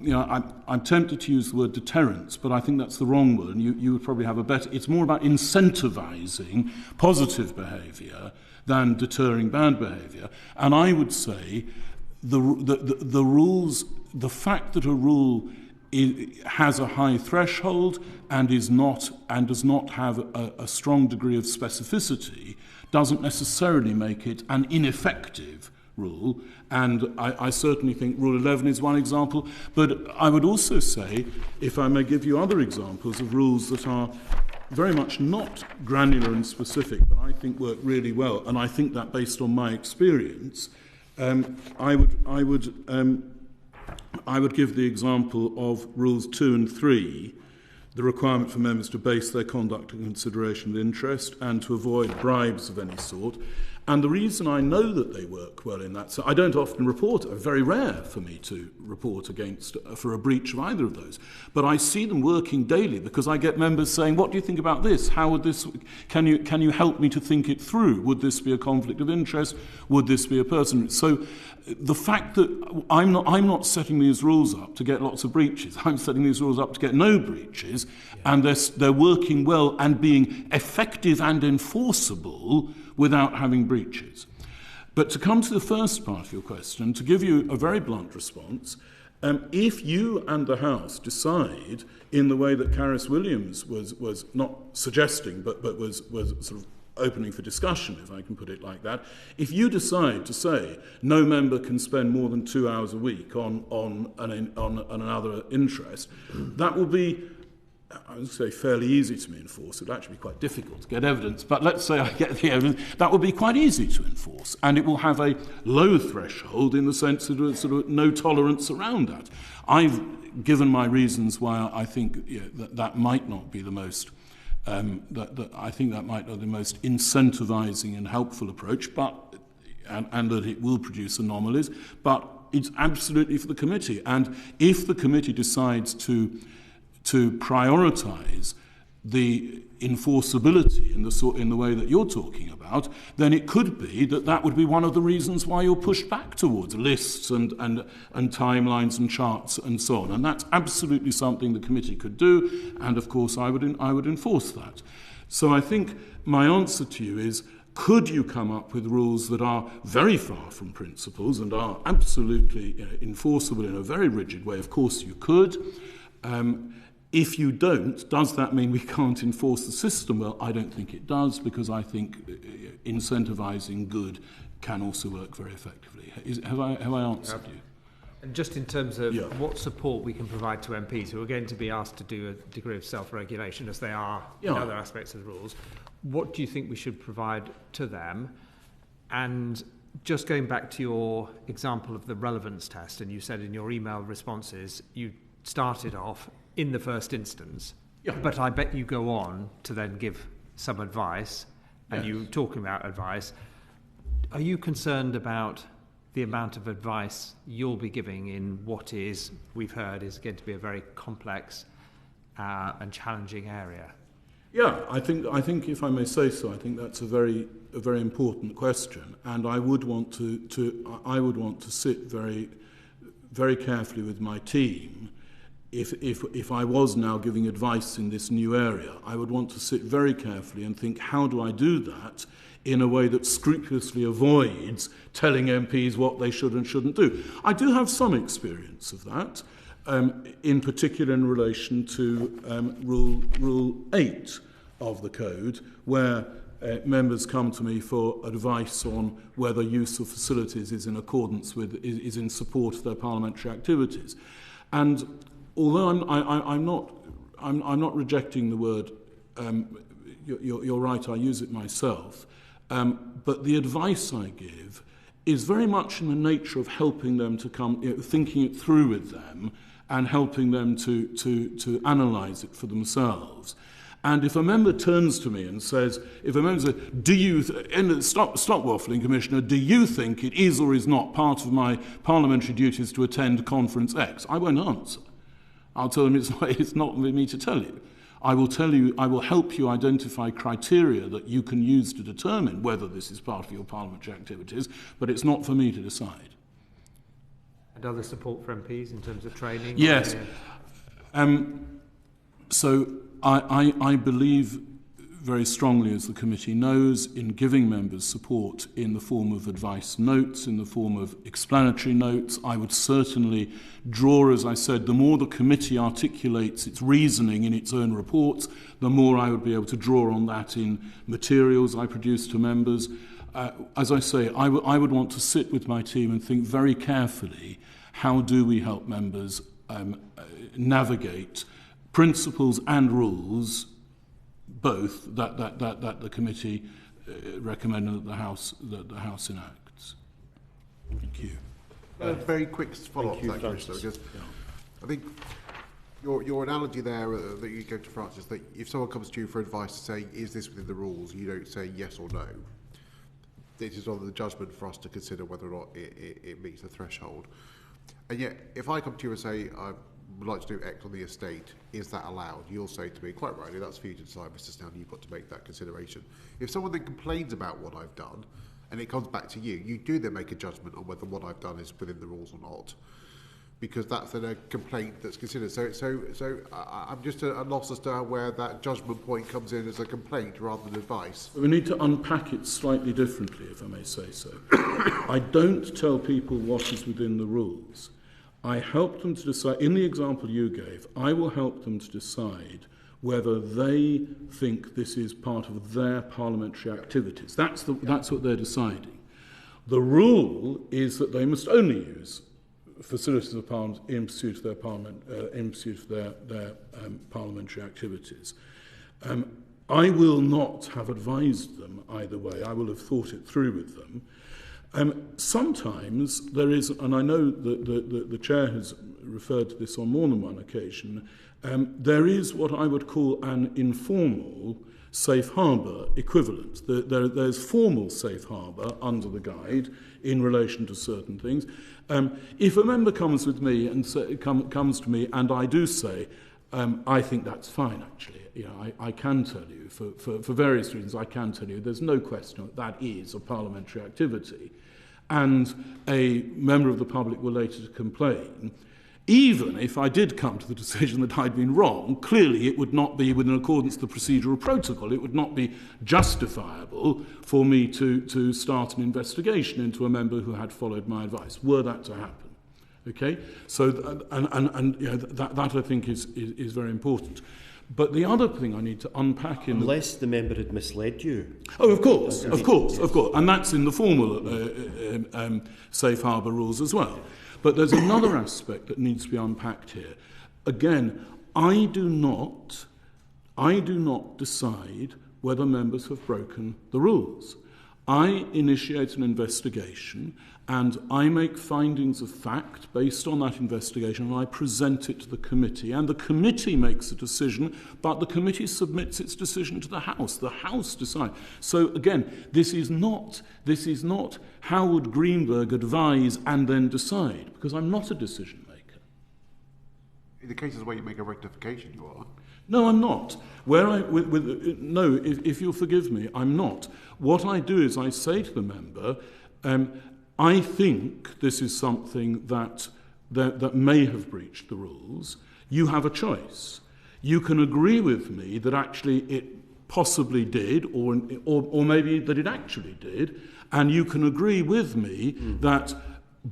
I'm tempted to use the word deterrence, but I think that's the wrong word. And you would probably have a better. It's more about incentivising positive behaviour than deterring bad behaviour. And I would say the rules, the fact that a rule has a high threshold and does not have a strong degree of specificity doesn't necessarily make it an ineffective rule. And I certainly think Rule 11 is one example. But I would also say, if I may give you other examples of rules that are very much not granular and specific, but I think work really well, and I think that based on my experience, I would give the example of Rules 2 and 3, the requirement for members to base their conduct on consideration of interest and to avoid bribes of any sort. And the reason I know that they work well in that, so I don't often report, very rare for me to report for a breach of either of those, but I see them working daily because I get members saying, what do you think about this? How would this, can you help me to think it through? Would this be a conflict of interest? Would this be a person? So the fact that I'm not setting these rules up to get lots of breaches, I'm setting these rules up to get no breaches, and they're working well and being effective and enforceable without having breaches. But to come to the first part of your question, to give you a very blunt response, if you and the House decide, in the way that Carys Williams was not suggesting, but was sort of opening for discussion, if I can put it like that, if you decide to say no member can spend more than 2 hours a week on another interest, that will be, I would say, fairly easy to enforce. It would actually be quite difficult to get evidence, but let's say I get the evidence, that will be quite easy to enforce, and it will have a low threshold in the sense that there's sort of no tolerance around that. I've given my reasons why I think that might not be the most I think that might not be the most incentivising and helpful approach, but and that it will produce anomalies, but it's absolutely for the committee. And if the committee decides to prioritise the enforceability in the way that you're talking about, then it could be that would be one of the reasons why you're pushed back towards lists and timelines and charts and so on. And that's absolutely something the committee could do, and of course I would enforce that. So I think my answer to you is, could you come up with rules that are very far from principles and are absolutely enforceable in a very rigid way? Of course you could. If you don't, does that mean we can't enforce the system? Well, I don't think it does, because I think incentivising good can also work very effectively. Have I answered you? And just in terms of what support we can provide to MPs who are going to be asked to do a degree of self-regulation, as they are in other aspects of the rules, what do you think we should provide to them? And just going back to your example of the relevance test, and you said in your email responses you started off in the first instance, but I bet you go on to then give some advice, and you talking about advice. Are you concerned about the amount of advice you'll be giving in what is, we've heard, is going to be a very complex and challenging area? Yeah, I think if I may say so, I think that's a very important question, and I would want to sit very, very carefully with my team. If I was now giving advice in this new area, I would want to sit very carefully and think, how do I do that in a way that scrupulously avoids telling MPs what they should and shouldn't do? I do have some experience of that, in particular in relation to Rule 8 of the Code, where members come to me for advice on whether use of facilities is in accordance with, is in support of their parliamentary activities. And although I'm not rejecting the word, you're right, I use it myself, but the advice I give is very much in the nature of helping them to come, thinking it through with them, and helping them to analyse it for themselves. And if a member turns to me and says, do you, stop waffling, Commissioner, do you think it is or is not part of my parliamentary duties to attend Conference X? I won't answer. I'll tell them it's not for me to tell you. I will help you identify criteria that you can use to determine whether this is part of your parliamentary activities, but it's not for me to decide. And other support for MPs in terms of training? Yes. So I believe very strongly, as the committee knows, in giving members support in the form of advice notes, in the form of explanatory notes. I would certainly draw, as I said, the more the committee articulates its reasoning in its own reports, the more I would be able to draw on that in materials I produce to members. As I say, I would want to sit with my team and think very carefully, how do we help members navigate principles and rules, both that the committee recommended that the House enacts. Thank you. A very quick follow-up to that, Commissioner, because I think your analogy there that you go to France is that if someone comes to you for advice to say, is this within the rules, you don't say yes or no. it is on the judgment for us to consider whether or not it meets the threshold. And yet, if I come to you and say, I would like to do X on the estate, is that allowed? You'll say to me, quite rightly, that's for you to decide, Mr. Snell, you've got to make that consideration. If someone then complains about what I've done, and it comes back to you, you do then make a judgment on whether what I've done is within the rules or not, because that's then a complaint that's considered. So I'm just at a loss as to where that judgment point comes in as a complaint rather than advice. We need to unpack it slightly differently, if I may say so. I don't tell people what is within the rules. I help them to decide, in the example you gave, I will help them to decide whether they think this is part of their parliamentary activities. That's what they're deciding. The rule is that they must only use facilities of Parliament in pursuit of their parliamentary activities. I will not have advised them either way. I will have thought it through with them. Sometimes there is, and I know that the Chair has referred to this on more than one occasion, there is what I would call an informal safe harbour equivalent. There's formal safe harbour under the guide in relation to certain things. If a member comes with me and comes to me and I do say, I think that's fine actually, I can tell you, for various reasons I can tell you, there's no question that is a parliamentary activity, and a member of the public were later to complain, even if I did come to the decision that I'd been wrong, clearly it would not be within accordance with the procedural protocol. It would not be justifiable for me to start an investigation into a member who had followed my advice, were that to happen. Okay? So, that I think is very important. But the other thing I need to unpack in... Unless the member had misled you. Oh, of course. And that's in the formal safe harbour rules as well. But there's another aspect that needs to be unpacked here. Again, I do not decide whether members have broken the rules. I initiate an investigation and I make findings of fact based on that investigation and I present it to the committee. And the committee makes a decision, but the committee submits its decision to the House. The House decides. So again, this is not how would Greenberg advise and then decide, because I'm not a decision maker. In the cases where you make a rectification, you are. No, I'm not. If you'll forgive me, I'm not. What I do is I say to the member, I think this is something that may have breached the rules. You have a choice. You can agree with me that actually it possibly did, or maybe that it actually did, and you can agree with me that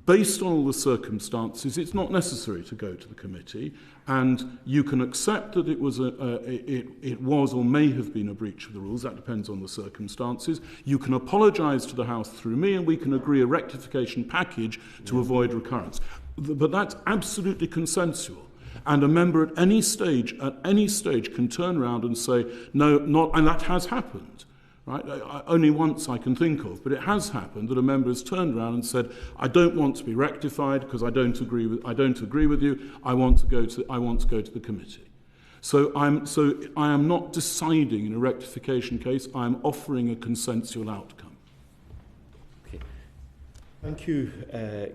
based on all the circumstances, it's not necessary to go to the committee, and you can accept that it was or may have been a breach of the rules. That depends on the circumstances. You can apologise to the House through me, and we can agree a rectification package to avoid recurrence. But that's absolutely consensual. And a member at any stage can turn around and say, no, not, and that has happened. Right? Only once I can think of, but it has happened that a member has turned around and said, "I don't want to be rectified because I don't agree with you. I want to go to the committee." So I am not deciding in a rectification case. I am offering a consensual outcome. Okay, thank you,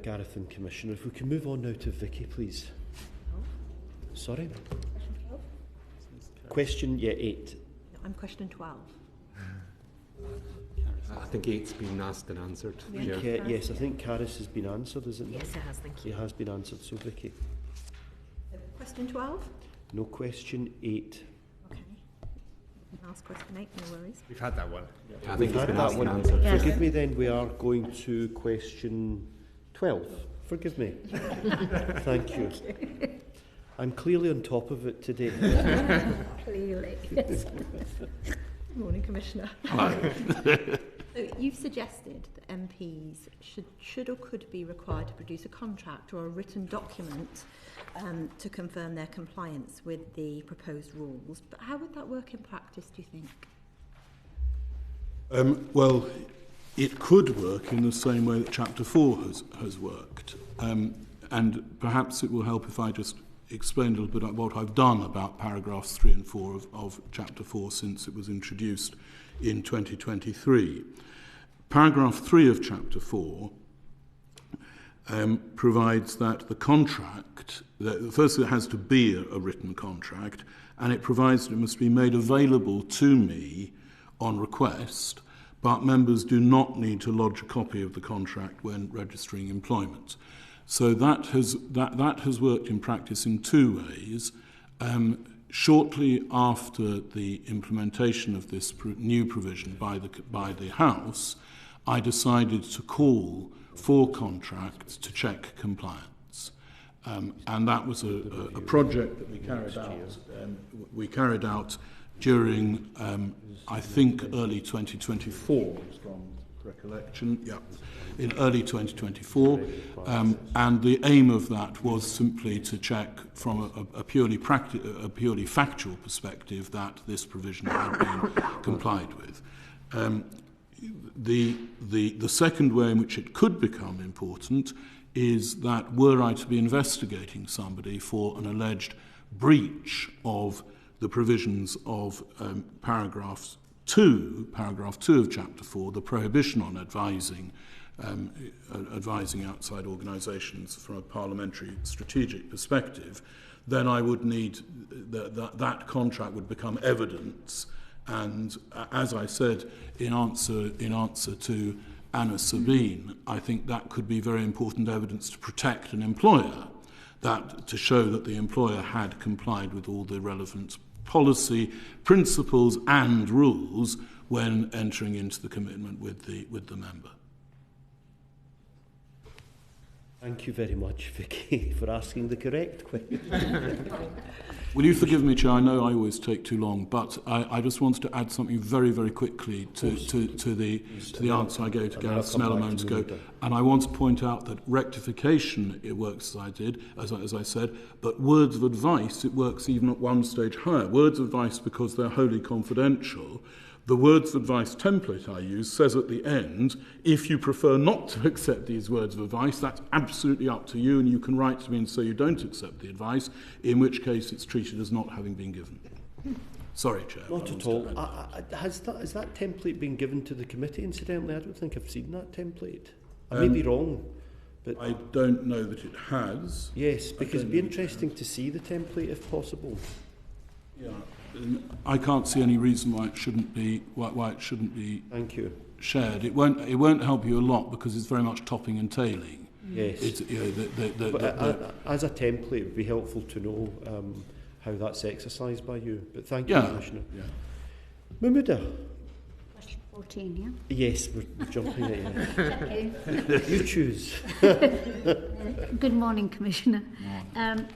Gareth and Commissioner. If we can move on now to Vicky, please. Sorry. Question 8. I'm question 12. I think 8's been asked and answered. Yes, I think Caris has been answered, is it not? Yes, it has, thank you. It has been answered, so Vicky. Question 12? No, question 8. Okay. Ask question 8, no worries. We've had that one. Yeah, I think it's been that asked one. and answered. Yes. Forgive me then, we are going to question 12. Forgive me. Thank you. I'm clearly on top of it today. Clearly, yes. Good morning, Commissioner. So you've suggested that MPs should or could be required to produce a contract or a written document to confirm their compliance with the proposed rules. But how would that work in practice, do you think? Well, it could work in the same way that Chapter 4 has worked. And perhaps it will help if I just explain a little bit about what I've done about paragraphs 3 and 4 of Chapter 4 since it was introduced in 2023. Paragraph 3 of Chapter 4 provides that the contract, first it has to be a written contract, and it provides that it must be made available to me on request, but members do not need to lodge a copy of the contract when registering employment. So that has worked in practice in two ways. Shortly after the implementation of this new provision by the House, I decided to call for contracts to check compliance. And that was a project that we carried out during, I think, early 2024, from recollection. Yeah, in early 2024. And the aim of that was simply to check from a purely factual perspective that this provision had been complied with. The second way in which it could become important is that were I to be investigating somebody for an alleged breach of the provisions of paragraph 2 of Chapter 4, the prohibition on advising outside organisations from a parliamentary strategic perspective, then I would need that contract would become evidence. And as I said in answer to Anna Sabine, I think that could be very important evidence to protect an employer, that to show that the employer had complied with all the relevant policy, principles and rules when entering into the commitment with the member. Thank you very much, Vicky, for asking the correct question. Will you forgive me, Chair? I know I always take too long, but I just wanted to add something very, very quickly to the answer I gave to Gareth Snell a moment ago. And I want to point out that rectification, it works as I said, but words of advice, it works even at one stage higher. Words of advice, because they're wholly confidential. The words of advice template I use says at the end, if you prefer not to accept these words of advice, that's absolutely up to you, and you can write to me and say you don't accept the advice, in which case it's treated as not having been given. Sorry, Chair. Not at all. Has that template been given to the committee, incidentally? I don't think I've seen that template. I may be wrong, but I don't know that it has. Yes, because it'd be interesting to see the template if possible. Yeah. I can't see any reason why it shouldn't be. Why it shouldn't be. Thank you. Shared. It won't help you a lot because it's very much topping and tailing. Yes. It's, as a template, it would be helpful to know how that's exercised by you. But thank you, Commissioner. Yeah. Mahmouda. Question 14, yeah? Yes, we're jumping at you. You choose. Good morning, Commissioner.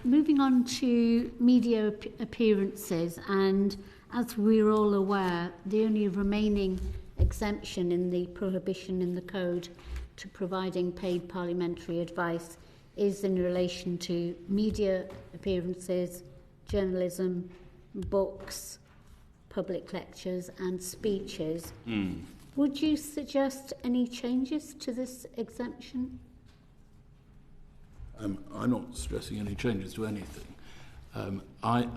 Moving on to media appearances, and as we're all aware, the only remaining exemption in the prohibition in the Code to providing paid parliamentary advice is in relation to media appearances, journalism, books, public lectures and speeches. Would you suggest any changes to this exemption? I'm not suggesting any changes to anything.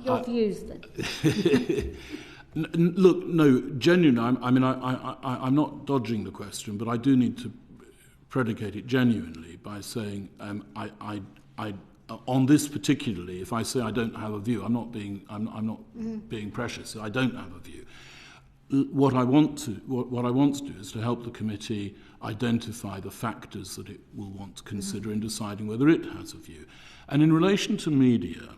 Your views then? Look, no, genuinely, I'm not dodging the question, but I do need to predicate it genuinely by saying on this particularly, if I say I don't have a view, I'm not being precious. I don't have a view. What I want to do is to help the committee identify the factors that it will want to consider in deciding whether it has a view. And in relation to media,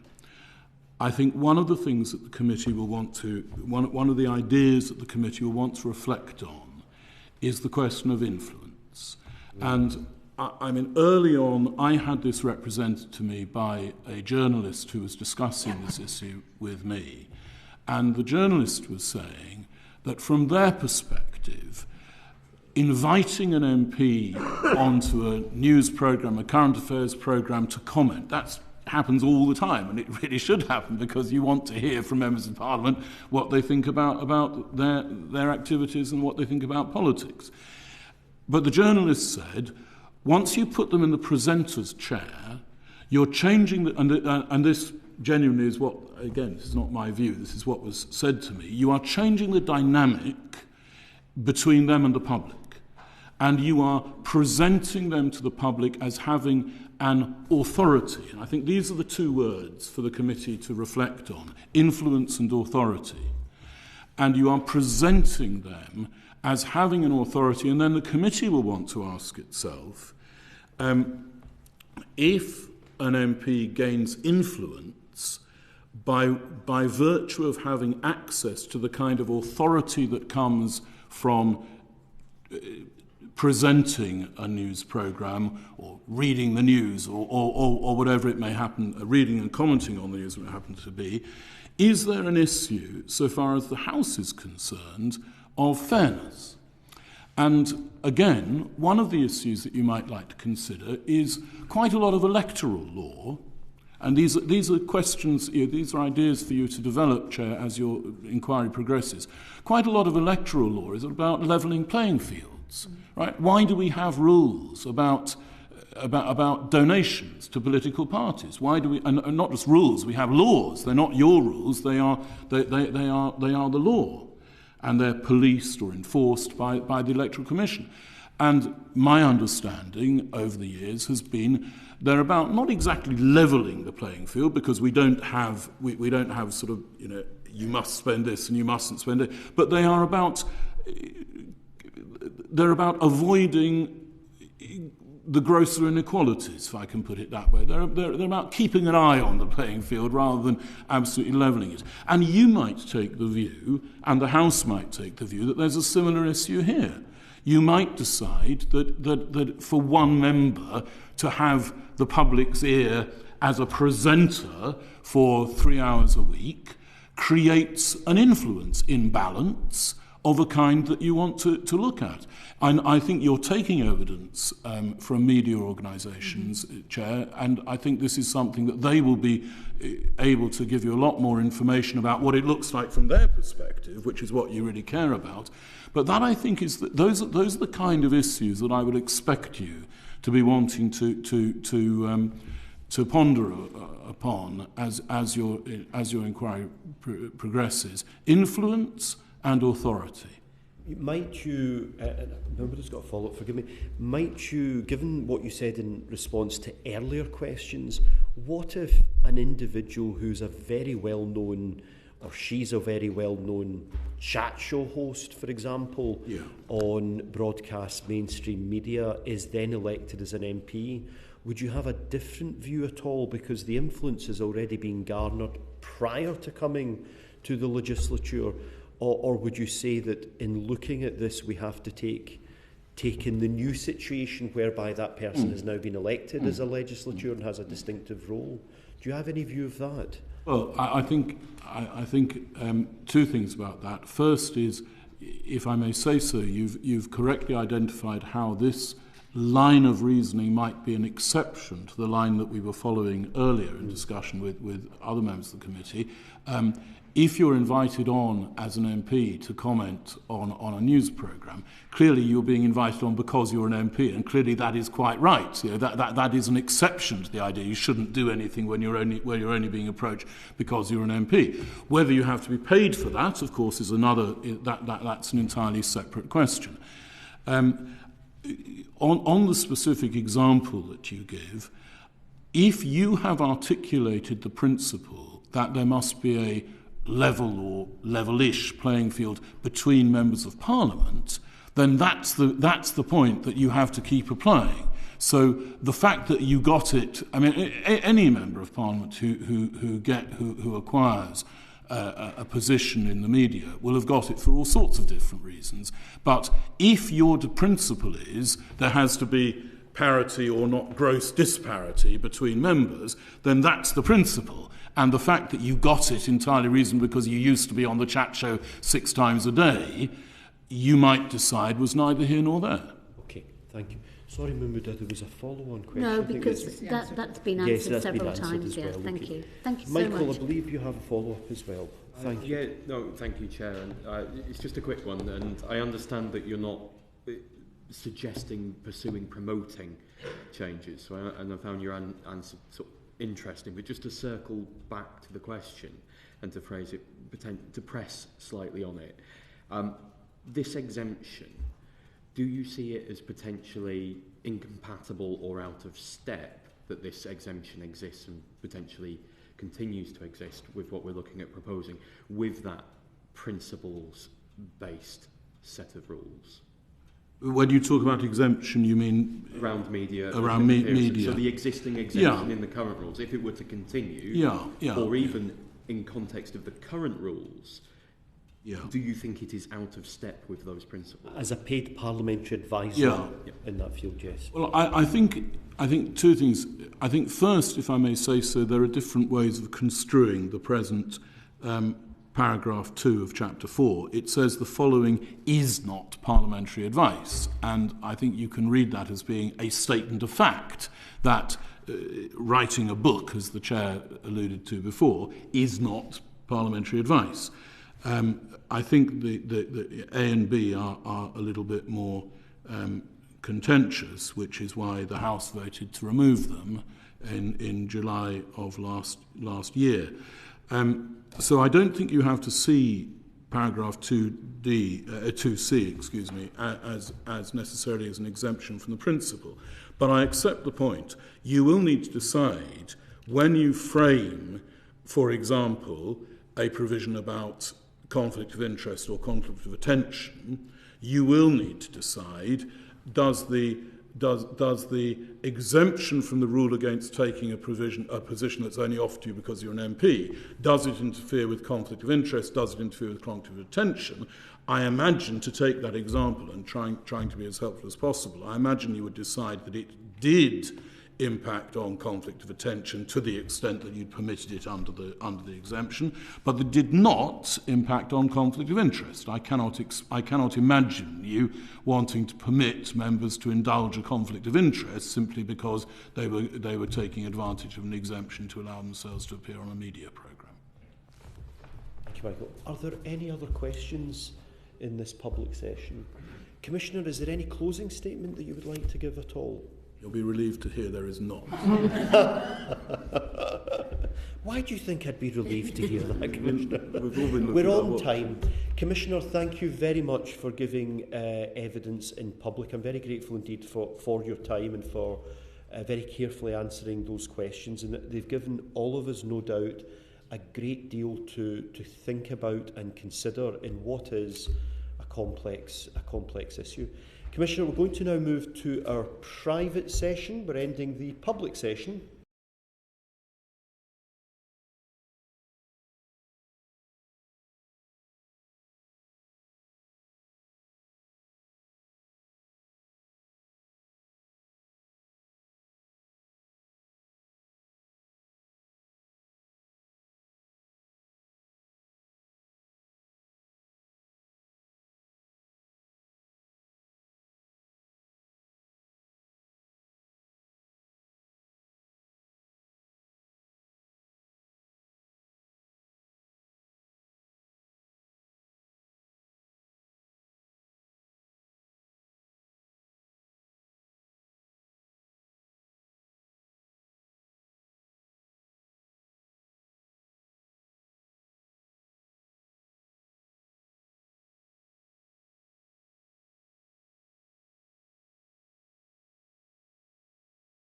I think one of the things that the committee will want to, one of the ideas that the committee will want to reflect on is the question of influence. And early on, I had this represented to me by a journalist who was discussing this issue with me. And the journalist was saying that from their perspective, inviting an MP onto a news programme, a current affairs programme to comment, that happens all the time, and it really should happen because you want to hear from members of Parliament what they think about their activities and what they think about politics. But the journalist said, once you put them in the presenter's chair, you're changing, and this genuinely is what, again, this is not my view, this is what was said to me, you are changing the dynamic between them and the public. and you are presenting them to the public as having an authority. And I think these are the two words for the committee to reflect on: influence and authority. And you are presenting them as having an authority, and then the committee will want to ask itself, if an MP gains influence by virtue of having access to the kind of authority that comes from presenting a news programme or reading the news or whatever it may happen, reading and commenting on the news it happens to be, is there an issue, so far as the House is concerned, of fairness? And again, one of the issues that you might like to consider is quite a lot of electoral law. And these are questions, these are ideas for you to develop, Chair, as your inquiry progresses. Quite a lot of electoral law is about levelling playing fields, right? Why do we have rules about donations to political parties? Why do we? And not just rules. We have laws. They're not your rules. They are the law, and they're policed or enforced by the Electoral Commission. And my understanding over the years has been they're about not exactly levelling the playing field, because we don't have sort of, you must spend this and you mustn't spend it, but they're about avoiding the grosser inequalities, if I can put it that way. They're about keeping an eye on the playing field rather than absolutely levelling it. And you might take the view, and the House might take the view, that there's a similar issue here. You might decide that for one member to have the public's ear as a presenter for 3 hours a week creates an influence imbalance of a kind that you want to look at. And I think you're taking evidence from media organisations, Chair, and I think this is something that they will be able to give you a lot more information about what it looks like from their perspective, which is what you really care about. But that, I think, is those are the kind of issues that I would expect you to be wanting to ponder upon as your inquiry progresses. Influence and authority. Might you, nobody's got a follow-up, forgive me, might you, given what you said in response to earlier questions, what if an individual who's a very well-known, or she's a very well-known chat show host, for example, on broadcast mainstream media, is then elected as an MP? Would you have a different view at all, because the influence has already been garnered prior to coming to the legislature? Or would you say that in looking at this, we have to take in the new situation whereby that person has now been elected as a legislature and has a distinctive role? Do you have any view of that? Well, I think two things about that. First is, if I may say so, you've correctly identified how this line of reasoning might be an exception to the line that we were following earlier in discussion with other members of the committee. If you're invited on as an MP to comment on a news programme, clearly you're being invited on because you're an MP, and clearly that is quite right. That is an exception to the idea you shouldn't do anything when you're only being approached because you're an MP. Whether you have to be paid for that, of course, is that's an entirely separate question. On the specific example that you give, if you have articulated the principle that there must be a level or level-ish playing field between members of Parliament, then that's the point that you have to keep applying. So the fact that you got it, I mean, any member of Parliament who acquires a position in the media will have got it for all sorts of different reasons. But if your principle is there has to be parity or not gross disparity between members, then that's the principle. And the fact that you got it entirely reasonable because you used to be on the chat show 6 times a day, you might decide was neither here nor there. Okay, thank you. Sorry, Mahmouda, there was a follow-on question. No, because that's been answered several times. Well. Thank you. Thank you Michael, so much. I believe you have a follow-up as well. Thank you. Yeah, no, thank you, Chair. And, it's just a quick one, and I understand that you're not suggesting promoting changes, so and I found your answer sort of interesting, but just to circle back to the question and to phrase it, to press slightly on it, this exemption, do you see it as potentially incompatible or out of step that this exemption exists and potentially continues to exist with what we're looking at proposing, with that principles-based set of rules? When you talk about exemption, you mean around media? Around media. So the existing exemption in the current rules, if it were to continue, or even in context of the current rules, do you think it is out of step with those principles? As a paid parliamentary advisor in that field, yes. Well, I think two things. I think first, if I may say so, there are different ways of construing the present paragraph 2 of chapter 4. It says the following is not parliamentary advice, and I think you can read that as being a statement of fact that writing a book, as the chair alluded to before, is not parliamentary advice. I think the A and B are a little bit more contentious, which is why the House voted to remove them in July of last year. So I don't think you have to see paragraph 2C, as necessarily as an exemption from the principle. But I accept the point. You will need to decide when you frame, for example, a provision about conflict of interest or conflict of attention, you will need to decide, does the exemption from the rule against taking a position that's only offered to you because you're an MP, does it interfere with conflict of interest, does it interfere with conflict of attention? I imagine, to take that example and trying to be as helpful as possible, I imagine you would decide that it did impact on conflict of attention to the extent that you'd permitted it under the exemption, but that did not impact on conflict of interest. I cannot imagine you wanting to permit members to indulge a conflict of interest simply because they were taking advantage of an exemption to allow themselves to appear on a media programme. Thank you, Michael. Are there any other questions in this public session? Commissioner, is there any closing statement that you would like to give at all? You'll be relieved to hear there is not. Why do you think I'd be relieved to hear that, Commissioner? We're on time. Commissioner, thank you very much for giving evidence in public. I'm very grateful indeed for your time and for very carefully answering those questions. And they've given all of us, no doubt, a great deal to think about and consider in what is a complex issue. Commissioner, we're going to now move to our private session. We're ending the public session.